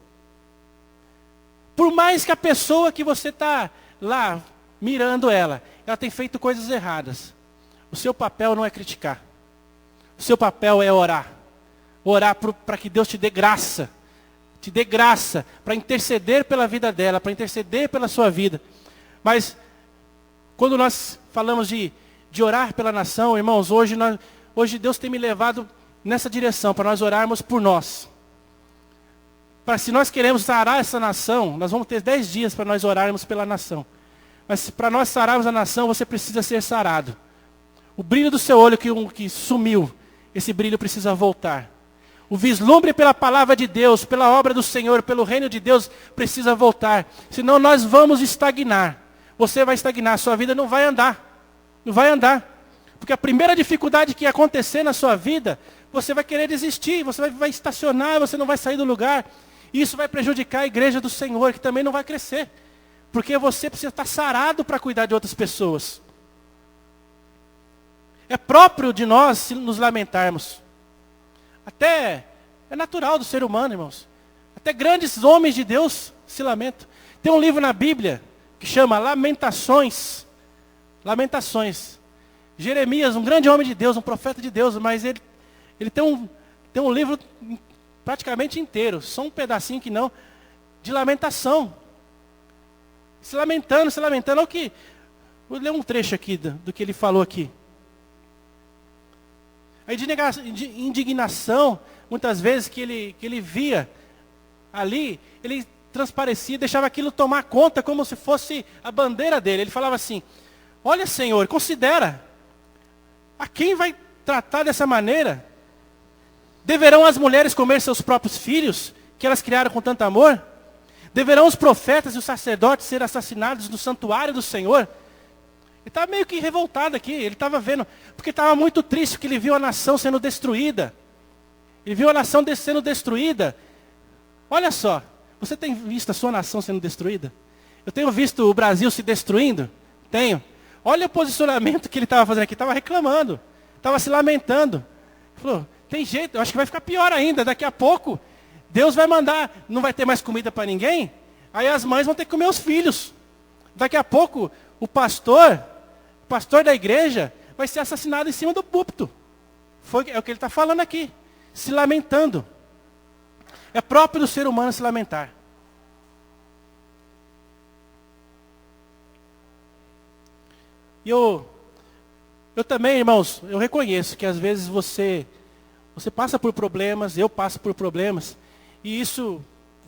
Por mais que a pessoa que você está lá mirando ela tem feito coisas erradas, o seu papel não é criticar. O seu papel é orar. Orar para que Deus te dê graça para interceder pela vida dela, para interceder pela sua vida. Mas, quando nós falamos de orar pela nação, irmãos, hoje Deus tem me levado nessa direção, para nós orarmos por nós. Se nós queremos sarar essa nação, nós vamos ter 10 dias para nós orarmos pela nação. Mas para nós sararmos a nação, você precisa ser sarado. O brilho do seu olho que sumiu, esse brilho precisa voltar. O vislumbre pela palavra de Deus, pela obra do Senhor, pelo reino de Deus, precisa voltar. Senão nós vamos estagnar. Você vai estagnar, sua vida não vai andar. Não vai andar. Porque a primeira dificuldade que acontecer na sua vida, você vai querer desistir, você vai estacionar, você não vai sair do lugar. E isso vai prejudicar a igreja do Senhor, que também não vai crescer. Porque você precisa estar sarado para cuidar de outras pessoas. É próprio de nós nos lamentarmos. Até é natural do ser humano, irmãos. Até grandes homens de Deus se lamentam. Tem um livro na Bíblia que chama Lamentações. Lamentações. Jeremias, um grande homem de Deus, um profeta de Deus, mas ele tem um livro praticamente inteiro, só um pedacinho que não, de lamentação. Se lamentando. Vou ler um trecho aqui do que ele falou aqui. A indignação, muitas vezes, que ele via ali, ele transparecia, deixava aquilo tomar conta como se fosse a bandeira dele. Ele falava assim, olha, Senhor, considera, a quem vai tratar dessa maneira? Deverão as mulheres comer seus próprios filhos, que elas criaram com tanto amor? Deverão os profetas e os sacerdotes ser assassinados no santuário do Senhor? Ele estava meio que revoltado aqui, ele estava vendo, porque estava muito triste, porque ele viu a nação sendo destruída. Ele viu a nação sendo destruída. Olha só, você tem visto a sua nação sendo destruída? Eu tenho visto o Brasil se destruindo? Tenho. Olha o posicionamento que ele estava fazendo aqui, estava reclamando, estava se lamentando. Ele falou, tem jeito, eu acho que vai ficar pior ainda, daqui a pouco, Deus vai mandar, não vai ter mais comida para ninguém, aí as mães vão ter que comer os filhos. Daqui a pouco, o pastor da igreja, vai ser assassinado em cima do púlpito. É o que ele está falando aqui, se lamentando. É próprio do ser humano se lamentar. E eu também, irmãos, eu reconheço que às vezes você passa por problemas, eu passo por problemas, e isso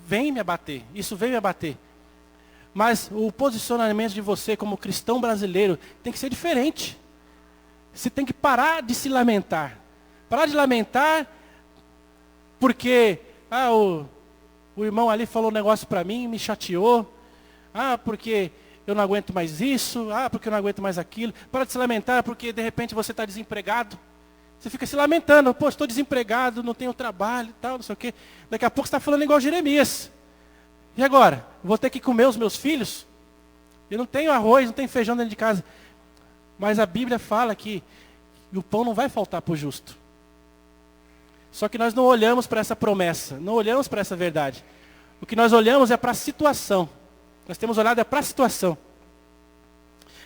vem me abater, Mas o posicionamento de você como cristão brasileiro tem que ser diferente. Você tem que parar de se lamentar. Parar de lamentar porque o irmão ali falou um negócio para mim, me chateou. Porque eu não aguento mais isso, porque eu não aguento mais aquilo. Para de se lamentar porque de repente você está desempregado. Você fica se lamentando, pô, estou desempregado, não tenho trabalho e tal, não sei o quê. Daqui a pouco você está falando igual Jeremias. E agora? Vou ter que comer os meus filhos? Eu não tenho arroz, não tenho feijão dentro de casa. Mas a Bíblia fala que o pão não vai faltar para o justo. Só que nós não olhamos para essa promessa, não olhamos para essa verdade. O que nós olhamos é para a situação. Nós temos olhado para a situação.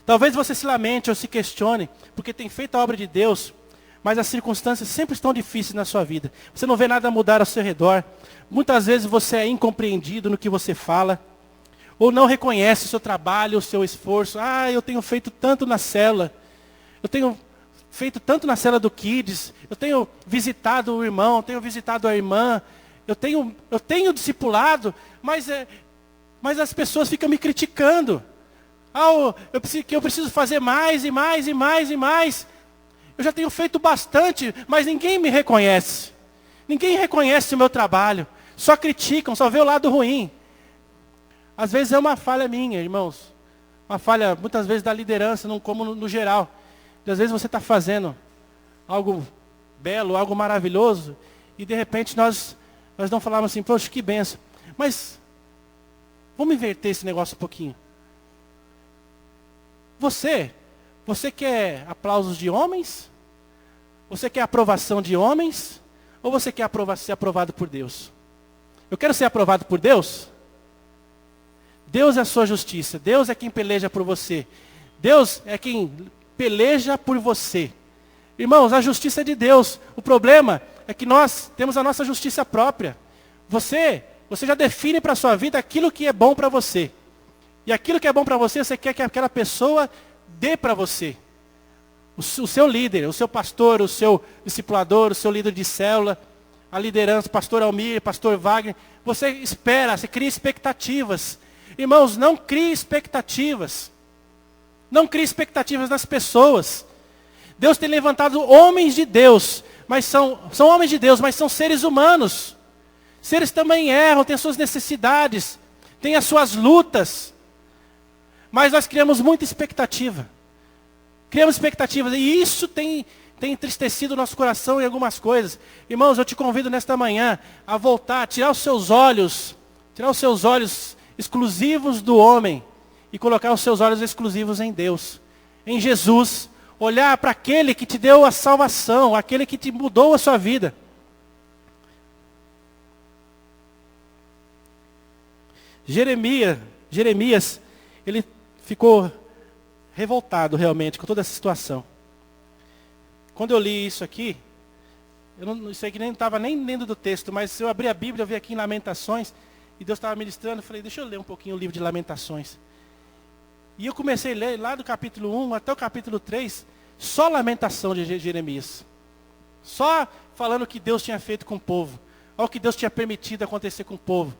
Talvez você se lamente ou se questione, porque tem feito a obra de Deus, mas as circunstâncias sempre estão difíceis na sua vida. Você não vê nada mudar ao seu redor. Muitas vezes você é incompreendido no que você fala, ou não reconhece o seu trabalho, o seu esforço. Eu tenho feito tanto na célula, eu tenho feito tanto na célula do Kids, eu tenho visitado o irmão, tenho visitado a irmã, eu tenho discipulado, mas as pessoas ficam me criticando. Eu preciso fazer mais e mais e mais e mais. Eu já tenho feito bastante, mas ninguém me reconhece. Ninguém reconhece o meu trabalho. Só criticam, só vê o lado ruim. Às vezes é uma falha minha, irmãos. Uma falha, muitas vezes, da liderança, como no geral. E às vezes você está fazendo algo belo, algo maravilhoso, e de repente nós não falamos assim, poxa, que benção. Mas, vamos inverter esse negócio um pouquinho. Você quer aplausos de homens? Você quer aprovação de homens? Ou você quer ser aprovado por Deus? Eu quero ser aprovado por Deus? Deus é a sua justiça. Deus é quem peleja por você. Deus é quem peleja por você. Irmãos, a justiça é de Deus. O problema é que nós temos a nossa justiça própria. Você já define para a sua vida aquilo que é bom para você. E aquilo que é bom para você, você quer que aquela pessoa dê para você. O seu líder, o seu pastor, o seu discipulador, o seu líder de célula, a liderança, pastor Almir, pastor Wagner. Você espera, você cria expectativas. Irmãos, não crie expectativas. Não crie expectativas nas pessoas. Deus tem levantado homens de Deus, mas são homens de Deus, mas são seres humanos. Seres também erram, têm suas necessidades, têm as suas lutas. Mas nós criamos muita expectativa. Criamos expectativas e isso tem entristecido o nosso coração em algumas coisas. Irmãos, eu te convido nesta manhã a voltar, tirar os seus olhos exclusivos do homem e colocar os seus olhos exclusivos em Deus, em Jesus. Olhar para aquele que te deu a salvação, aquele que te mudou a sua vida. Jeremias, ele ficou revoltado realmente com toda essa situação. Quando eu li isso aqui, isso aqui nem estava nem dentro do texto, mas eu abri a Bíblia, eu vi aqui em Lamentações, e Deus estava ministrando, eu falei, deixa eu ler um pouquinho o livro de Lamentações. E eu comecei a ler lá do capítulo 1 até o capítulo 3, só lamentação de Jeremias. Só falando o que Deus tinha feito com o povo, o que Deus tinha permitido acontecer com o povo.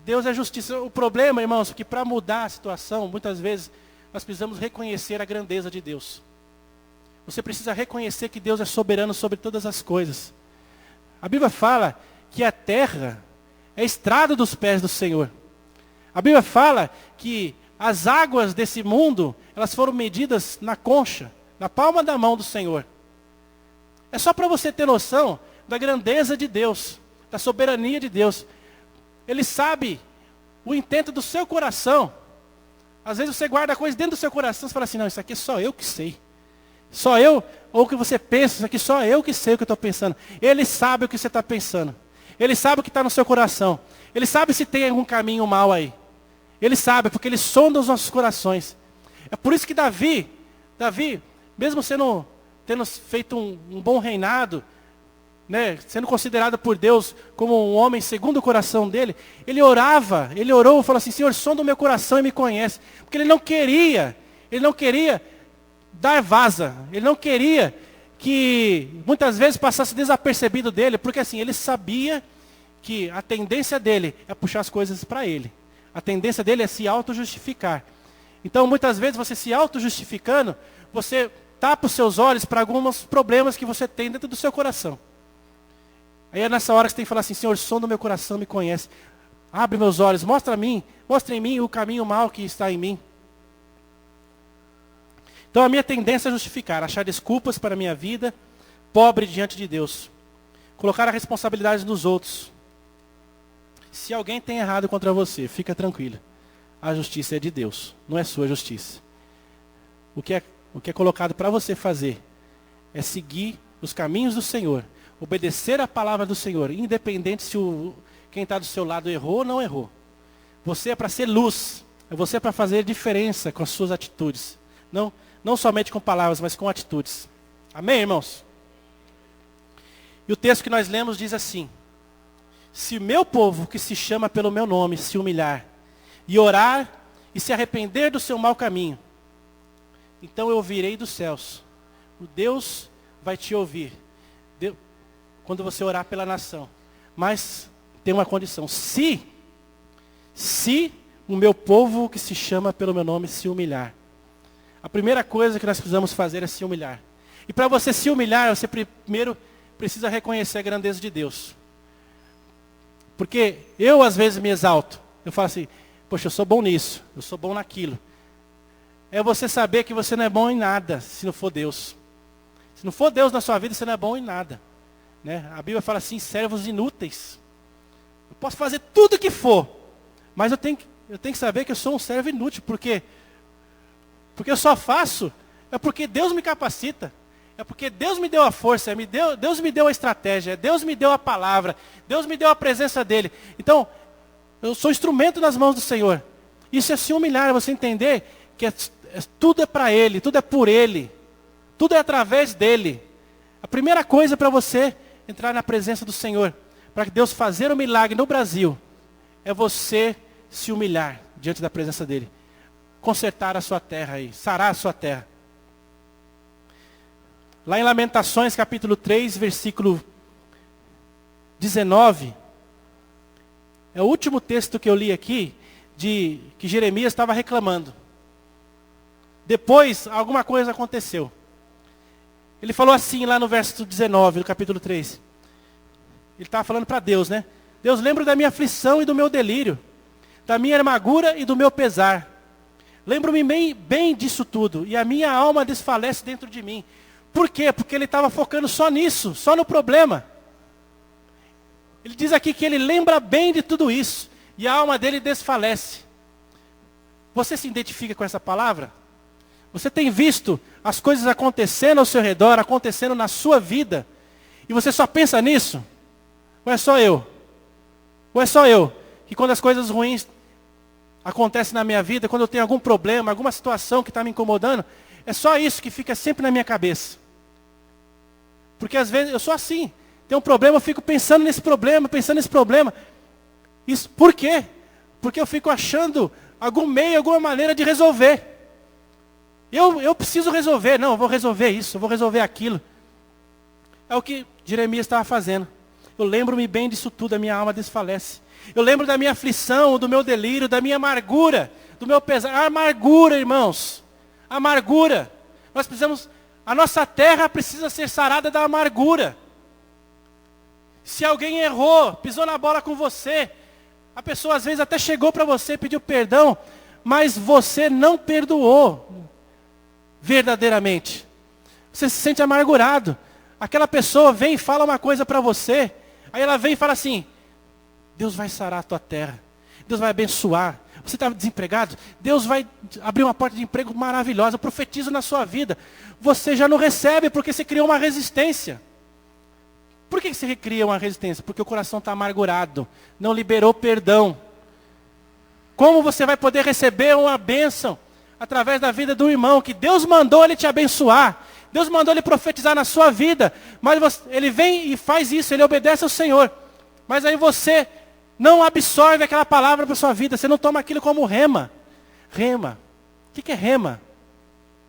Deus é justiça. O problema, irmãos, é que para mudar a situação, muitas vezes, nós precisamos reconhecer a grandeza de Deus. Você precisa reconhecer que Deus é soberano sobre todas as coisas. A Bíblia fala que a terra é a estrada dos pés do Senhor. A Bíblia fala que as águas desse mundo, elas foram medidas na concha, na palma da mão do Senhor. É só para você ter noção da grandeza de Deus, da soberania de Deus. Ele sabe o intento do seu coração. Às vezes você guarda coisas dentro do seu coração e fala assim, não, isso aqui é só eu que sei. Só eu, ou o que você pensa, isso aqui só eu que sei o que eu estou pensando. Ele sabe o que você está pensando. Ele sabe o que está no seu coração. Ele sabe se tem algum caminho mal aí. Ele sabe, porque ele sonda os nossos corações. É por isso que Davi, mesmo tendo feito um bom reinado, né, sendo considerado por Deus como um homem segundo o coração dele, ele orou, falou assim, Senhor, sonda o meu coração e me conhece. Porque ele não queria dar vaza, ele não queria que muitas vezes passasse desapercebido dele, porque assim, ele sabia que a tendência dele é puxar as coisas para ele. A tendência dele é se auto-justificar. Então, muitas vezes, você se auto-justificando, você tapa os seus olhos para alguns problemas que você tem dentro do seu coração. Aí é nessa hora que você tem que falar assim, Senhor, sonda o meu coração, me conhece. Abre meus olhos, mostra em mim o caminho mau que está em mim. Então a minha tendência é justificar, achar desculpas para a minha vida, pobre diante de Deus. Colocar a responsabilidade nos outros. Se alguém tem errado contra você, fica tranquilo. A justiça é de Deus, não é sua justiça. O que é colocado para você fazer é seguir os caminhos do Senhor, obedecer a palavra do Senhor, independente se quem está do seu lado errou ou não errou. Você é para ser luz, você é para fazer diferença com as suas atitudes. Não somente com palavras, mas com atitudes. Amém, irmãos? E o texto que nós lemos diz assim: se o meu povo, que se chama pelo meu nome, se humilhar, e orar, e se arrepender do seu mau caminho, então eu ouvirei dos céus. O Deus vai te ouvir. Quando você orar pela nação. Mas tem uma condição. Se o meu povo, que se chama pelo meu nome, se humilhar. A primeira coisa que nós precisamos fazer é se humilhar. E para você se humilhar, você primeiro precisa reconhecer a grandeza de Deus. Porque eu às vezes me exalto. Eu falo assim, poxa, eu sou bom nisso, eu sou bom naquilo. É você saber que você não é bom em nada, se não for Deus. Se não for Deus na sua vida, você não é bom em nada. Né? A Bíblia fala assim, servos inúteis. Eu posso fazer tudo o que for, mas eu tenho que saber que eu sou um servo inútil. Porque eu só faço, é porque Deus me capacita. É porque Deus me deu a força, Deus me deu a estratégia, Deus me deu a palavra, Deus me deu a presença dEle. Então, eu sou instrumento nas mãos do Senhor. Isso é se humilhar, é você entender que tudo é para Ele, tudo é por Ele, tudo é através dEle. A primeira coisa para você entrar na presença do Senhor, para que Deus fazer um milagre no Brasil, é você se humilhar diante da presença dEle. Consertar a sua terra aí, sarar a sua terra. Lá em Lamentações, capítulo 3, versículo 19, é o último texto que eu li aqui, que Jeremias estava reclamando. Depois, alguma coisa aconteceu. Ele falou assim lá no verso 19, do capítulo 3. Ele estava falando para Deus, né? Deus, lembra da minha aflição e do meu delírio, da minha amargura e do meu pesar. Lembro-me bem disso tudo, e a minha alma desfalece dentro de mim. Por quê? Porque ele estava focando só nisso, só no problema. Ele diz aqui que ele lembra bem de tudo isso, e a alma dele desfalece. Você se identifica com essa palavra? Você tem visto as coisas acontecendo ao seu redor, acontecendo na sua vida, e você só pensa nisso? Ou é só eu? Ou é só eu? Que quando as coisas ruins acontecem na minha vida, quando eu tenho algum problema, alguma situação que está me incomodando, é só isso que fica sempre na minha cabeça. Porque às vezes eu sou assim. Tem um problema, eu fico pensando nesse problema. Isso, por quê? Porque eu fico achando algum meio, alguma maneira de resolver. Eu preciso resolver. Não, eu vou resolver isso, eu vou resolver aquilo. É o que Jeremias estava fazendo. Eu lembro-me bem disso tudo, a minha alma desfalece. Eu lembro da minha aflição, do meu delírio, da minha amargura, do meu pesar. A amargura, irmãos. A amargura. A nossa terra precisa ser sarada da amargura. Se alguém errou, pisou na bola com você, a pessoa às vezes até chegou para você, pediu perdão, mas você não perdoou verdadeiramente. Você se sente amargurado. Aquela pessoa vem e fala uma coisa para você, aí ela vem e fala assim, Deus vai sarar a tua terra, Deus vai abençoar. Você está desempregado? Deus vai abrir uma porta de emprego maravilhosa. Eu profetizo na sua vida. Você já não recebe porque você criou uma resistência. Por que você cria uma resistência? Porque o coração está amargurado. Não liberou perdão. Como você vai poder receber uma bênção através da vida do irmão que Deus mandou ele te abençoar? Deus mandou ele profetizar na sua vida. Mas ele vem e faz isso, ele obedece ao Senhor. Mas aí você não absorve aquela palavra para a sua vida. Você não toma aquilo como rema. Rema. O que é rema?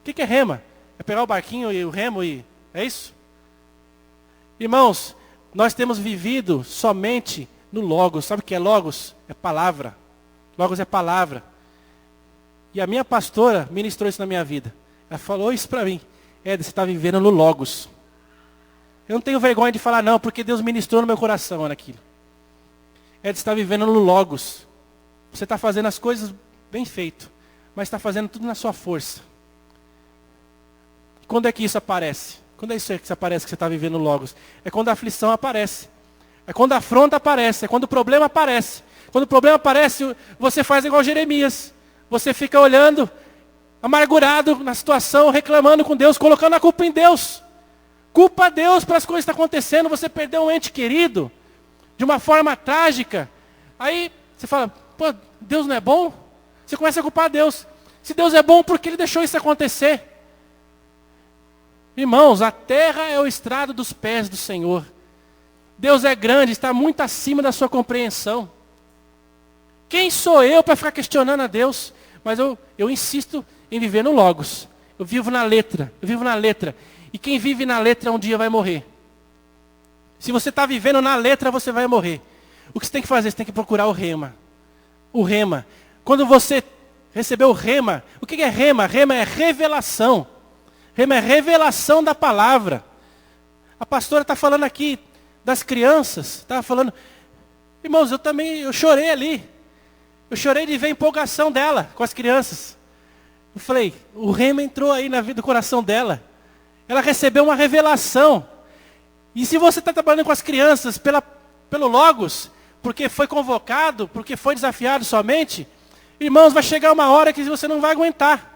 O que é rema? É pegar o barquinho e o remo e... É isso? Irmãos, nós temos vivido somente no Logos. Sabe o que é Logos? É palavra. Logos é palavra. E a minha pastora ministrou isso na minha vida. Ela falou isso para mim. Éder, você está vivendo no Logos. Eu não tenho vergonha de falar não, porque Deus ministrou no meu coração naquilo. Éder, você está vivendo no Logos. Você está fazendo as coisas bem feito, mas está fazendo tudo na sua força. Quando é que isso aparece? Quando é isso que aparece que você está vivendo Logos? É quando a aflição aparece. É quando a afronta aparece. É quando o problema aparece. Quando o problema aparece, você faz igual Jeremias. Você fica olhando, amargurado na situação, reclamando com Deus, colocando a culpa em Deus. Culpa a Deus para as coisas que estão acontecendo. Você perdeu um ente querido de uma forma trágica. Aí você fala, pô, Deus não é bom? Você começa a culpar Deus. Se Deus é bom, por que Ele deixou isso acontecer? Irmãos, a terra é o estrado dos pés do Senhor. Deus é grande, está muito acima da sua compreensão. Quem sou eu para ficar questionando a Deus? Mas eu insisto em viver no Logos. Eu vivo na letra. E quem vive na letra um dia vai morrer. Se você está vivendo na letra, você vai morrer. O que você tem que fazer? Você tem que procurar o rema. O rema. Quando você recebeu o rema, o que é rema? Rema é revelação. Rema é revelação da palavra. A pastora está falando aqui das crianças. Estava falando, irmãos, eu chorei ali. Eu chorei de ver a empolgação dela com as crianças. Eu falei, o rema entrou aí na vida do coração dela. Ela recebeu uma revelação. E se você está trabalhando com as crianças pelo Logos, porque foi convocado, porque foi desafiado somente, irmãos, vai chegar uma hora que você não vai aguentar.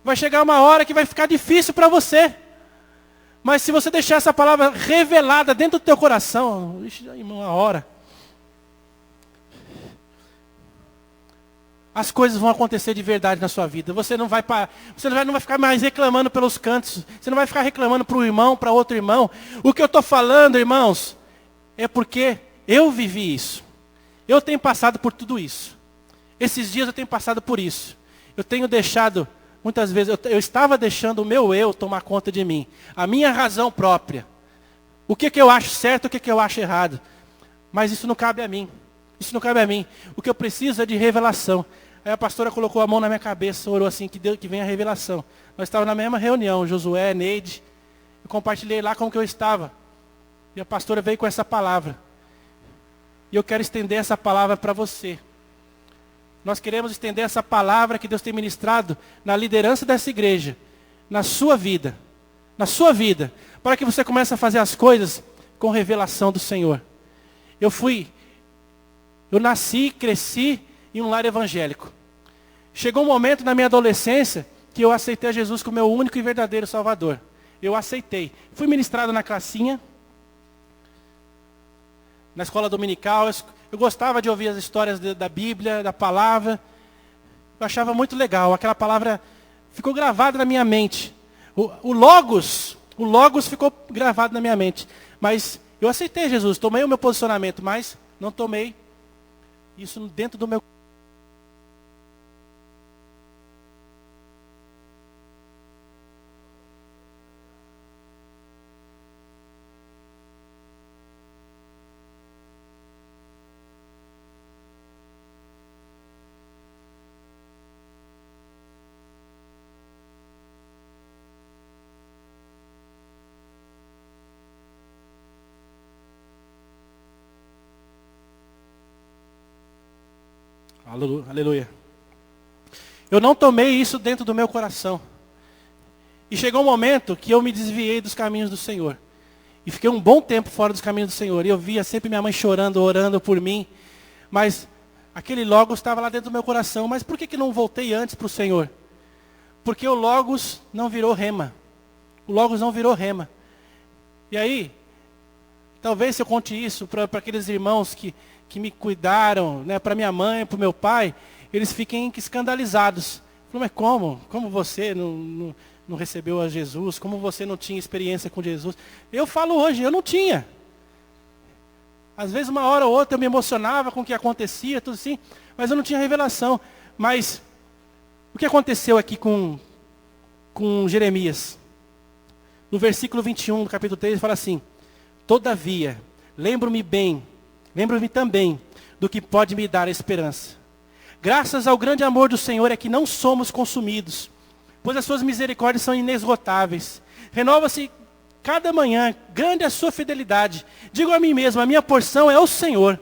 Vai chegar uma hora que vai ficar difícil para você. Mas se você deixar essa palavra revelada dentro do teu coração, irmão, uma hora, as coisas vão acontecer de verdade na sua vida. Você não vai ficar mais reclamando pelos cantos. Você não vai ficar reclamando para um irmão, para outro irmão. O que eu estou falando, irmãos, é porque eu vivi isso. Eu tenho passado por tudo isso. Esses dias eu tenho passado por isso. Eu tenho deixado, muitas vezes, eu estava deixando o meu eu tomar conta de mim. A minha razão própria. O que eu acho certo, o que eu acho errado. Mas isso não cabe a mim. Isso não cabe a mim. O que eu preciso é de revelação. Aí a pastora colocou a mão na minha cabeça, orou assim, que venha a revelação. Nós estávamos na mesma reunião, Josué, Neide. Eu compartilhei lá como que eu estava. E a pastora veio com essa palavra. E eu quero estender essa palavra para você. Nós queremos estender essa palavra que Deus tem ministrado na liderança dessa igreja, na sua vida, para que você comece a fazer as coisas com revelação do Senhor. Eu nasci, cresci em um lar evangélico. Chegou um momento na minha adolescência que eu aceitei a Jesus como meu único e verdadeiro Salvador. Eu aceitei. Fui ministrado na classinha, na escola dominical. Eu gostava de ouvir as histórias da Bíblia, da palavra. Eu achava muito legal. Aquela palavra ficou gravada na minha mente. O Logos ficou gravado na minha mente. Mas eu aceitei Jesus, tomei o meu posicionamento, mas não tomei isso dentro do meu. Aleluia. Eu não tomei isso dentro do meu coração. E chegou um momento que eu me desviei dos caminhos do Senhor. E fiquei um bom tempo fora dos caminhos do Senhor. E eu via sempre minha mãe chorando, orando por mim. Mas aquele Logos estava lá dentro do meu coração. Mas por que não voltei antes para o Senhor? Porque o Logos não virou rema. O Logos não virou rema. E aí, talvez se eu conte isso para aqueles irmãos que me cuidaram, né, para minha mãe, para o meu pai, eles fiquem escandalizados. Mas como? Como você não recebeu a Jesus? Como você não tinha experiência com Jesus? Eu falo hoje, eu não tinha. Às vezes uma hora ou outra eu me emocionava com o que acontecia, tudo assim, mas eu não tinha revelação. Mas o que aconteceu aqui com Jeremias? No versículo 21 do capítulo 3, ele fala assim: todavia, lembro-me também do que pode me dar a esperança. Graças ao grande amor do Senhor é que não somos consumidos, pois as suas misericórdias são inesgotáveis. Renova-se cada manhã, grande é a sua fidelidade. Digo a mim mesmo, a minha porção é o Senhor,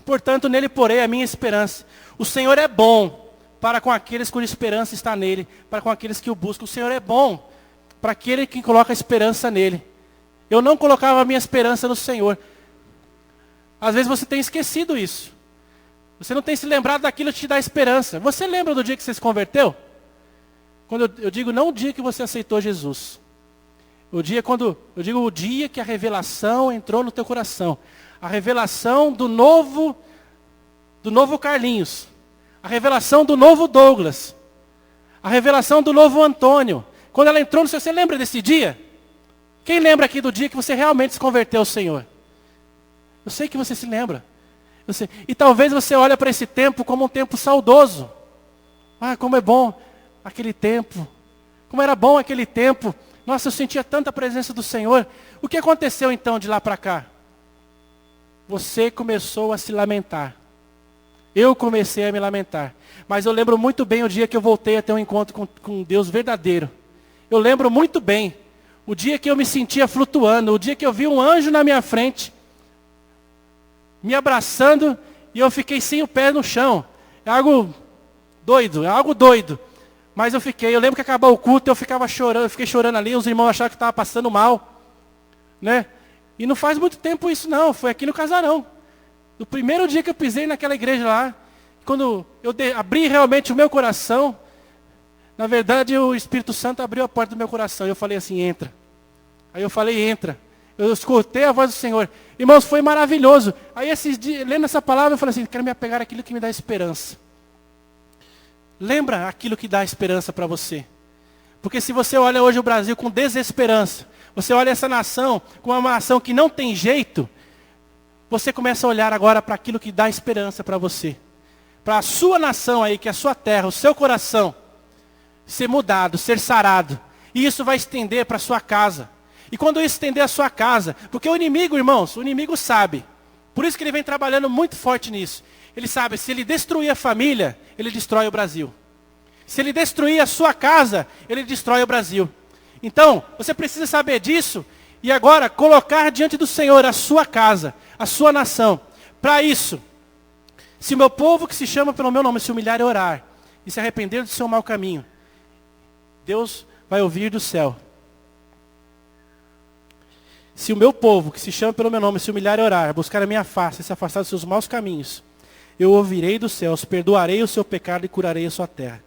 portanto nele porei a minha esperança. O Senhor é bom para com aqueles cuja esperança está nele, para com aqueles que o buscam. O Senhor é bom para aquele que coloca a esperança nele. Eu não colocava a minha esperança no Senhor. Às vezes você tem esquecido isso. Você não tem se lembrado daquilo que te dá esperança. Você lembra do dia que você se converteu? Quando eu digo não o dia que você aceitou Jesus. Eu digo o dia que a revelação entrou no teu coração. A revelação do novo Carlinhos. A revelação do novo Douglas. A revelação do novo Antônio. Quando ela entrou no seu... Você lembra desse dia? Quem lembra aqui do dia que você realmente se converteu ao Senhor? Eu sei que você se lembra. E talvez você olhe para esse tempo como um tempo saudoso. Ah, como é bom aquele tempo. Como era bom aquele tempo. Nossa, eu sentia tanta presença do Senhor. O que aconteceu então de lá para cá? Você começou a se lamentar. Eu comecei a me lamentar. Mas eu lembro muito bem o dia que eu voltei a ter um encontro com Deus verdadeiro. Eu lembro muito bem o dia que eu me sentia flutuando. O dia que eu vi um anjo na minha frente, me abraçando, e eu fiquei sem o pé no chão. É algo doido. Mas eu lembro que acabou o culto, eu fiquei chorando ali, os irmãos acharam que estava passando mal. Né? E não faz muito tempo isso não, foi aqui no Casarão. No primeiro dia que eu pisei naquela igreja lá, quando eu abri realmente o meu coração, na verdade o Espírito Santo abriu a porta do meu coração, e eu falei assim, entra. Aí eu falei, entra. Eu escutei a voz do Senhor. Irmãos, foi maravilhoso. Aí esses dias, lendo essa palavra, eu falei assim, quero me apegar àquilo que me dá esperança. Lembra aquilo que dá esperança para você. Porque se você olha hoje o Brasil com desesperança, você olha essa nação com uma nação que não tem jeito, você começa a olhar agora para aquilo que dá esperança para você. Para a sua nação aí, que é a sua terra, o seu coração, ser mudado, ser sarado. E isso vai estender para a sua casa. E quando isso estender a sua casa, porque o inimigo, irmãos, o inimigo sabe. Por isso que ele vem trabalhando muito forte nisso. Ele sabe, se ele destruir a família, ele destrói o Brasil. Se ele destruir a sua casa, ele destrói o Brasil. Então, você precisa saber disso e agora colocar diante do Senhor a sua casa, a sua nação. Para isso, se o meu povo que se chama pelo meu nome se humilhar e orar e se arrepender do seu mau caminho, Deus vai ouvir do céu. Se o meu povo que se chama pelo meu nome se humilhar e orar, buscar a minha face e se afastar dos seus maus caminhos, eu ouvirei dos céus, perdoarei o seu pecado e curarei a sua terra.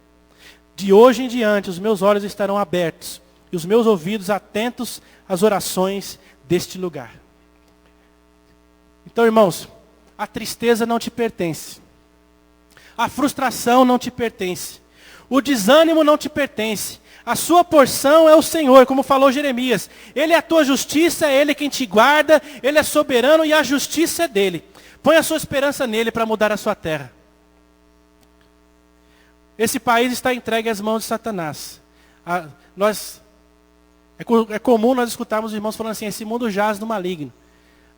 De hoje em diante os meus olhos estarão abertos e os meus ouvidos atentos às orações deste lugar. Então, irmãos, a tristeza não te pertence. A frustração não te pertence. O desânimo não te pertence. A sua porção é o Senhor, como falou Jeremias. Ele é a tua justiça, é Ele quem te guarda, Ele é soberano e a justiça é dele. Põe a sua esperança nele para mudar a sua terra. Esse país está entregue às mãos de Satanás. É comum nós escutarmos os irmãos falando assim, esse mundo jaz no maligno.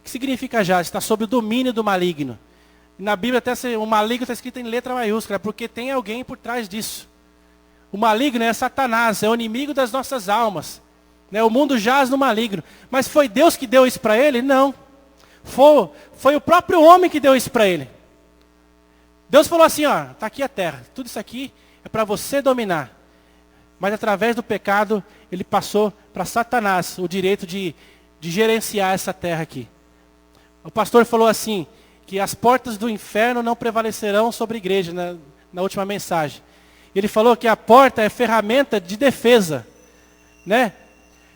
O que significa jaz? Está sob o domínio do maligno. Na Bíblia até o maligno está escrito em letra maiúscula, porque tem alguém por trás disso. O maligno é Satanás, é o inimigo das nossas almas. O mundo jaz no maligno. Mas foi Deus que deu isso para ele? Não. Foi o próprio homem que deu isso para ele. Deus falou assim, está aqui a terra. Tudo isso aqui é para você dominar. Mas através do pecado, ele passou para Satanás o direito de gerenciar essa terra aqui. O pastor falou assim, que as portas do inferno não prevalecerão sobre a igreja, na última mensagem. Ele falou que a porta é ferramenta de defesa, né?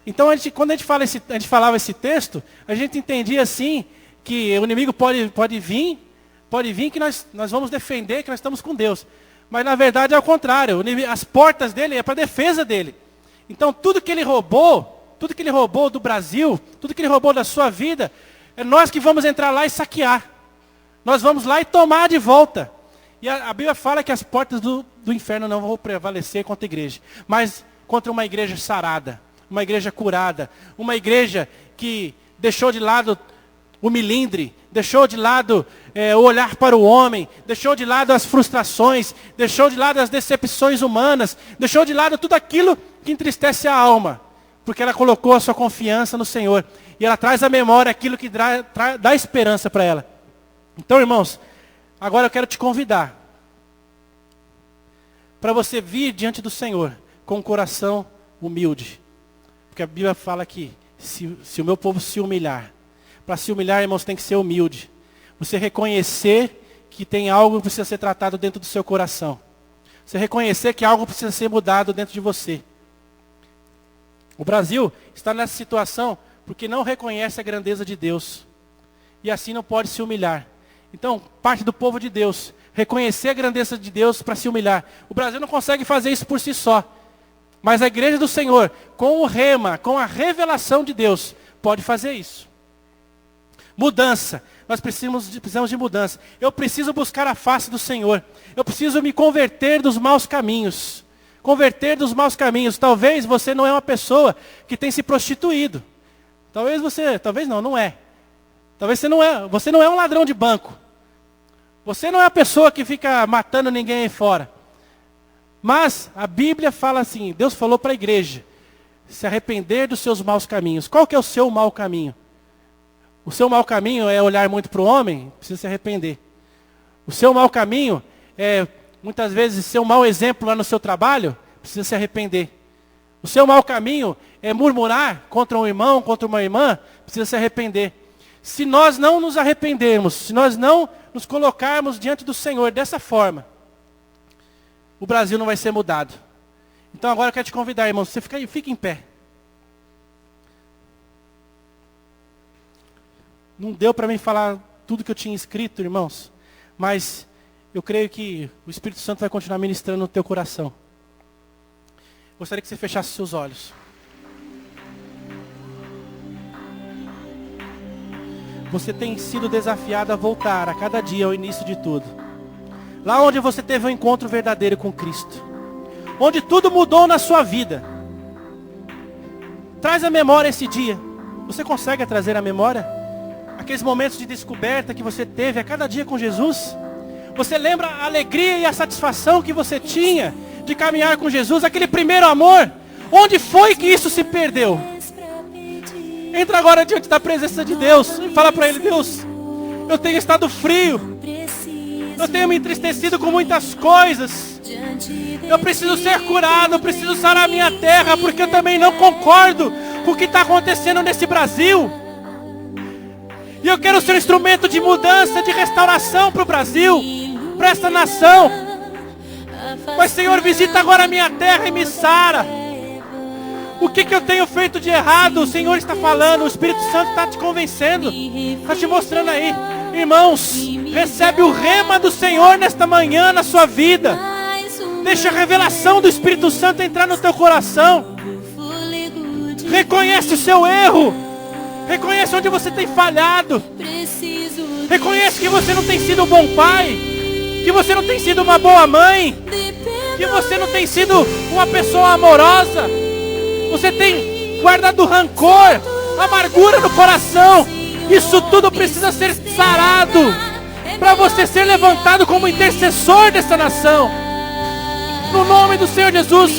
Então, quando a gente falava esse texto, a gente entendia assim, que o inimigo pode vir que nós vamos defender, que nós estamos com Deus. Mas na verdade é o contrário, as portas dele é para a defesa dele. Então tudo que ele roubou do Brasil, tudo que ele roubou da sua vida, é nós que vamos entrar lá e saquear. Nós vamos lá e tomar de volta. E a Bíblia fala que as portas do inferno não vão prevalecer contra a igreja, mas contra uma igreja sarada, uma igreja curada, uma igreja que deixou de lado o milindre, deixou de lado o olhar para o homem, deixou de lado as frustrações, deixou de lado as decepções humanas, deixou de lado tudo aquilo que entristece a alma, porque ela colocou a sua confiança no Senhor, e ela traz à memória aquilo que dá esperança para ela. Então, irmãos, agora eu quero te convidar para você vir diante do Senhor com um coração humilde, Porque a Bíblia fala que se o meu povo se humilhar, para se humilhar, irmãos, tem que ser humilde. Você reconhecer que tem algo que precisa ser tratado dentro do seu coração. Você reconhecer que algo precisa ser mudado dentro de você. O Brasil está nessa situação porque não reconhece a grandeza de Deus. E assim não pode se humilhar. Então, parte do povo de Deus, reconhecer a grandeza de Deus para se humilhar. O Brasil não consegue fazer isso por si só. Mas a igreja do Senhor, com o rema, com a revelação de Deus, pode fazer isso. Mudança. Nós precisamos de mudança. Eu preciso buscar a face do Senhor. Eu preciso me converter dos maus caminhos. Converter dos maus caminhos. Talvez você não é uma pessoa que tem se prostituído. Talvez não é. Talvez você não é um ladrão de banco. Você não é a pessoa que fica matando ninguém aí fora. Mas a Bíblia fala assim, Deus falou para a igreja, se arrepender dos seus maus caminhos. Qual que é o seu mau caminho? O seu mau caminho é olhar muito para o homem? Precisa se arrepender. O seu mau caminho é, muitas vezes, ser um mau exemplo lá no seu trabalho? Precisa se arrepender. O seu mau caminho é murmurar contra um irmão, contra uma irmã? Precisa se arrepender. Se nós não nos arrependermos, se nós não nos colocarmos diante do Senhor dessa forma, o Brasil não vai ser mudado. Então agora eu quero te convidar, irmão, você fica em pé. Não deu para mim falar tudo que eu tinha escrito, irmãos, mas eu creio que o Espírito Santo vai continuar ministrando no teu coração. Gostaria que você fechasse seus olhos. Você tem sido desafiado a voltar a cada dia ao início de tudo. Lá onde você teve um encontro verdadeiro com Cristo. Onde tudo mudou na sua vida. Traz à memória esse dia. Você consegue trazer à memória aqueles momentos de descoberta que você teve a cada dia com Jesus? Você lembra a alegria e a satisfação que você tinha de caminhar com Jesus? Aquele primeiro amor? Onde foi que isso se perdeu? Entra agora diante da presença de Deus e fala para Ele: Deus, eu tenho estado frio. Eu tenho me entristecido com muitas coisas. Eu preciso ser curado, eu preciso sarar a minha terra, porque eu também não concordo com o que está acontecendo nesse Brasil. E eu quero ser um instrumento de mudança, de restauração para o Brasil, para essa nação. Mas, Senhor, visita agora a minha terra e me sara. O que eu tenho feito de errado? O Senhor está falando, o Espírito Santo está te convencendo, está te mostrando aí. Irmãos, recebe o rema do Senhor nesta manhã na sua vida. Deixa a revelação do Espírito Santo entrar no teu coração. Reconhece o seu erro. Reconhece onde você tem falhado. Reconhece que você não tem sido um bom pai, que você não tem sido uma boa mãe, que você não tem sido uma pessoa amorosa. Você tem guardado rancor, amargura no coração. Isso tudo precisa ser sarado para você ser levantado como intercessor dessa nação. No nome do Senhor Jesus,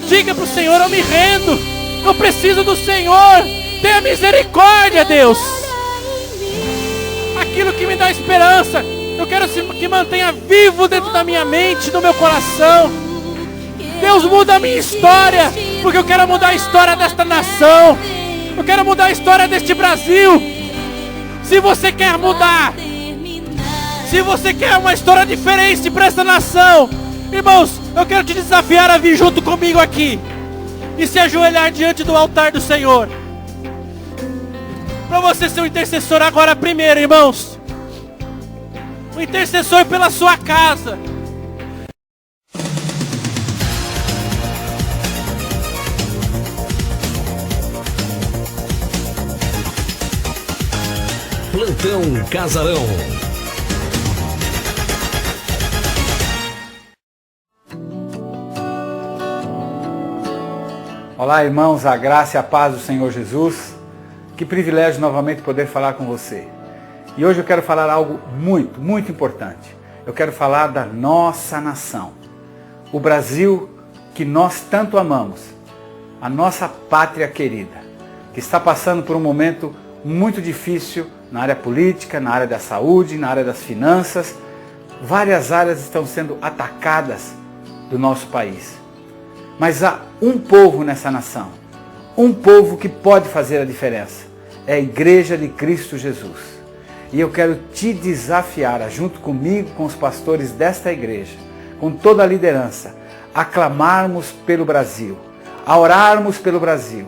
diga para o Senhor: eu me rendo, eu preciso do Senhor. Tenha misericórdia, Deus. Aquilo que me dá esperança, eu quero que mantenha vivo dentro da minha mente, no meu coração. Deus, muda a minha história, porque eu quero mudar a história desta nação. Eu quero mudar a história deste Brasil. Se você quer mudar, se você quer uma história diferente para essa nação, irmãos, eu quero te desafiar a vir junto comigo aqui e se ajoelhar diante do altar do Senhor. Para você ser um intercessor agora primeiro, irmãos. Um intercessor pela sua casa. Plantão Casarão. Olá, irmãos, a graça e a paz do Senhor Jesus. Que privilégio novamente poder falar com você. E hoje eu quero falar algo muito, muito importante. Eu quero falar da nossa nação. O Brasil que nós tanto amamos. A nossa pátria querida. Que está passando por um momento muito difícil na área política, na área da saúde, na área das finanças. Várias áreas estão sendo atacadas do nosso país. Mas há um povo nessa nação. um povo que pode fazer a diferença. É a Igreja de Cristo Jesus. E eu quero te desafiar, junto comigo, com os pastores desta igreja, com toda a liderança, a clamarmos pelo Brasil, a orarmos pelo Brasil,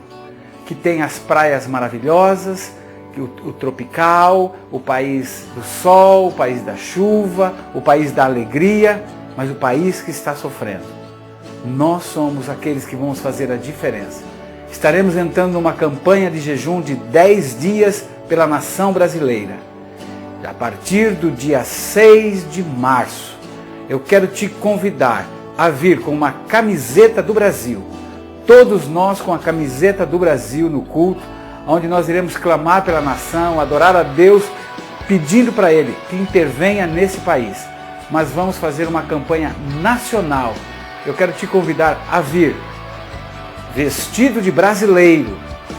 que tem as praias maravilhosas, o tropical, o país do sol, o país da chuva, o país da alegria, mas o país que está sofrendo. Nós somos aqueles que vamos fazer a diferença. Estaremos entrando numa campanha de jejum de 10 dias pela nação brasileira. A partir do dia 6 de março, eu quero te convidar a vir com uma camiseta do Brasil. Todos nós com a camiseta do Brasil no culto, onde nós iremos clamar pela nação, adorar a Deus, pedindo para Ele que intervenha nesse país. Mas vamos fazer uma campanha nacional. Eu quero te convidar a vir vestido de brasileiro,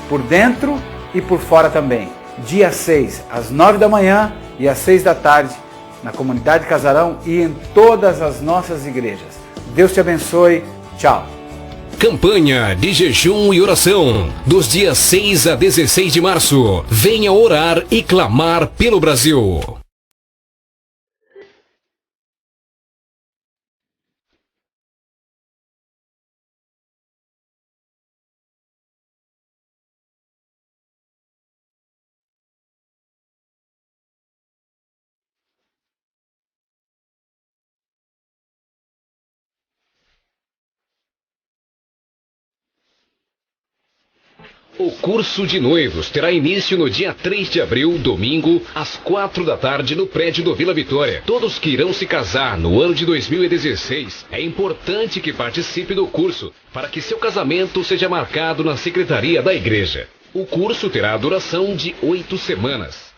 por dentro e por fora também. Dia 6, às 9 da manhã e às 6 da tarde, na comunidade Casarão e em todas as nossas igrejas. Deus te abençoe. Tchau. Campanha de jejum e oração, dos dias 6 a 16 de março. Venha orar e clamar pelo Brasil. O curso de noivos terá início no dia 3 de abril, domingo, às 4 da tarde, no prédio do Vila Vitória. Todos que irão se casar no ano de 2016, é importante que participe do curso, para que seu casamento seja marcado na secretaria da igreja. O curso terá a duração de 8 semanas.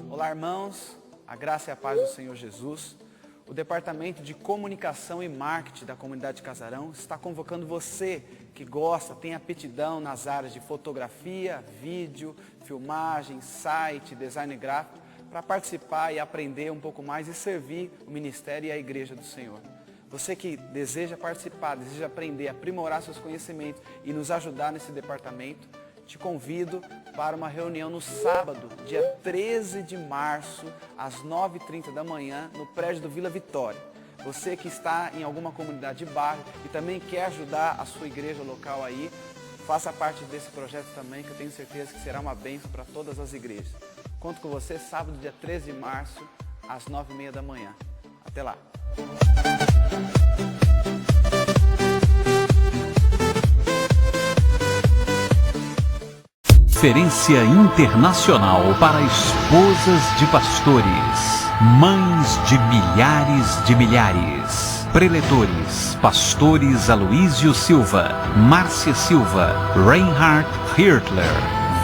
Olá, irmãos, a graça e a paz do Senhor Jesus. O Departamento de Comunicação e Marketing da Comunidade Casarão está convocando você que gosta, tem aptidão nas áreas de fotografia, vídeo, filmagem, site, design gráfico, para participar e aprender um pouco mais e servir o ministério e a igreja do Senhor. Você que deseja participar, deseja aprender, aprimorar seus conhecimentos e nos ajudar nesse departamento, te convido para uma reunião no sábado, dia 13 de março, às 9h30 da manhã, no prédio do Vila Vitória. Você que está em alguma comunidade de bairro e também quer ajudar a sua igreja local aí, faça parte desse projeto também, que eu tenho certeza que será uma bênção para todas as igrejas. Conto com você sábado, dia 13 de março, às 9h30 da manhã. Até lá! Conferência Internacional para Esposas de Pastores, Mães de Milhares, Preletores, Pastores Aloísio Silva, Márcia Silva, Reinhard Hirtler,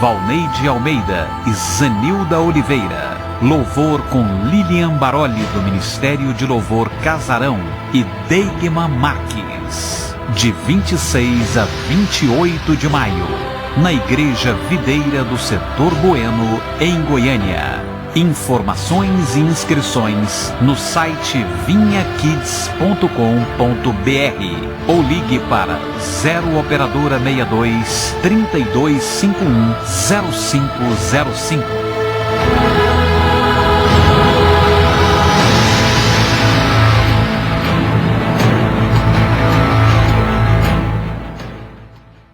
Valneide Almeida e Zanilda Oliveira. Louvor com Lilian Baroli, do Ministério de Louvor Casarão, e Deigma Marques, de 26 a 28 de maio. Na Igreja Videira do Setor Bueno, em Goiânia. Informações e inscrições no site vinhakids.com.br ou ligue para 0 operadora 62 3251 0505.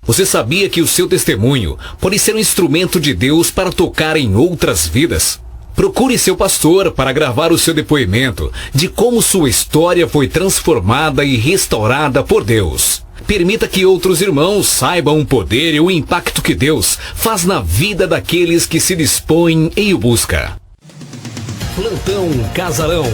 Você sabia que o seu testemunho pode ser um instrumento de Deus para tocar em outras vidas? Procure seu pastor para gravar o seu depoimento de como sua história foi transformada e restaurada por Deus. Permita que outros irmãos saibam o poder e o impacto que Deus faz na vida daqueles que se dispõem e o buscam. Plantão Casarão.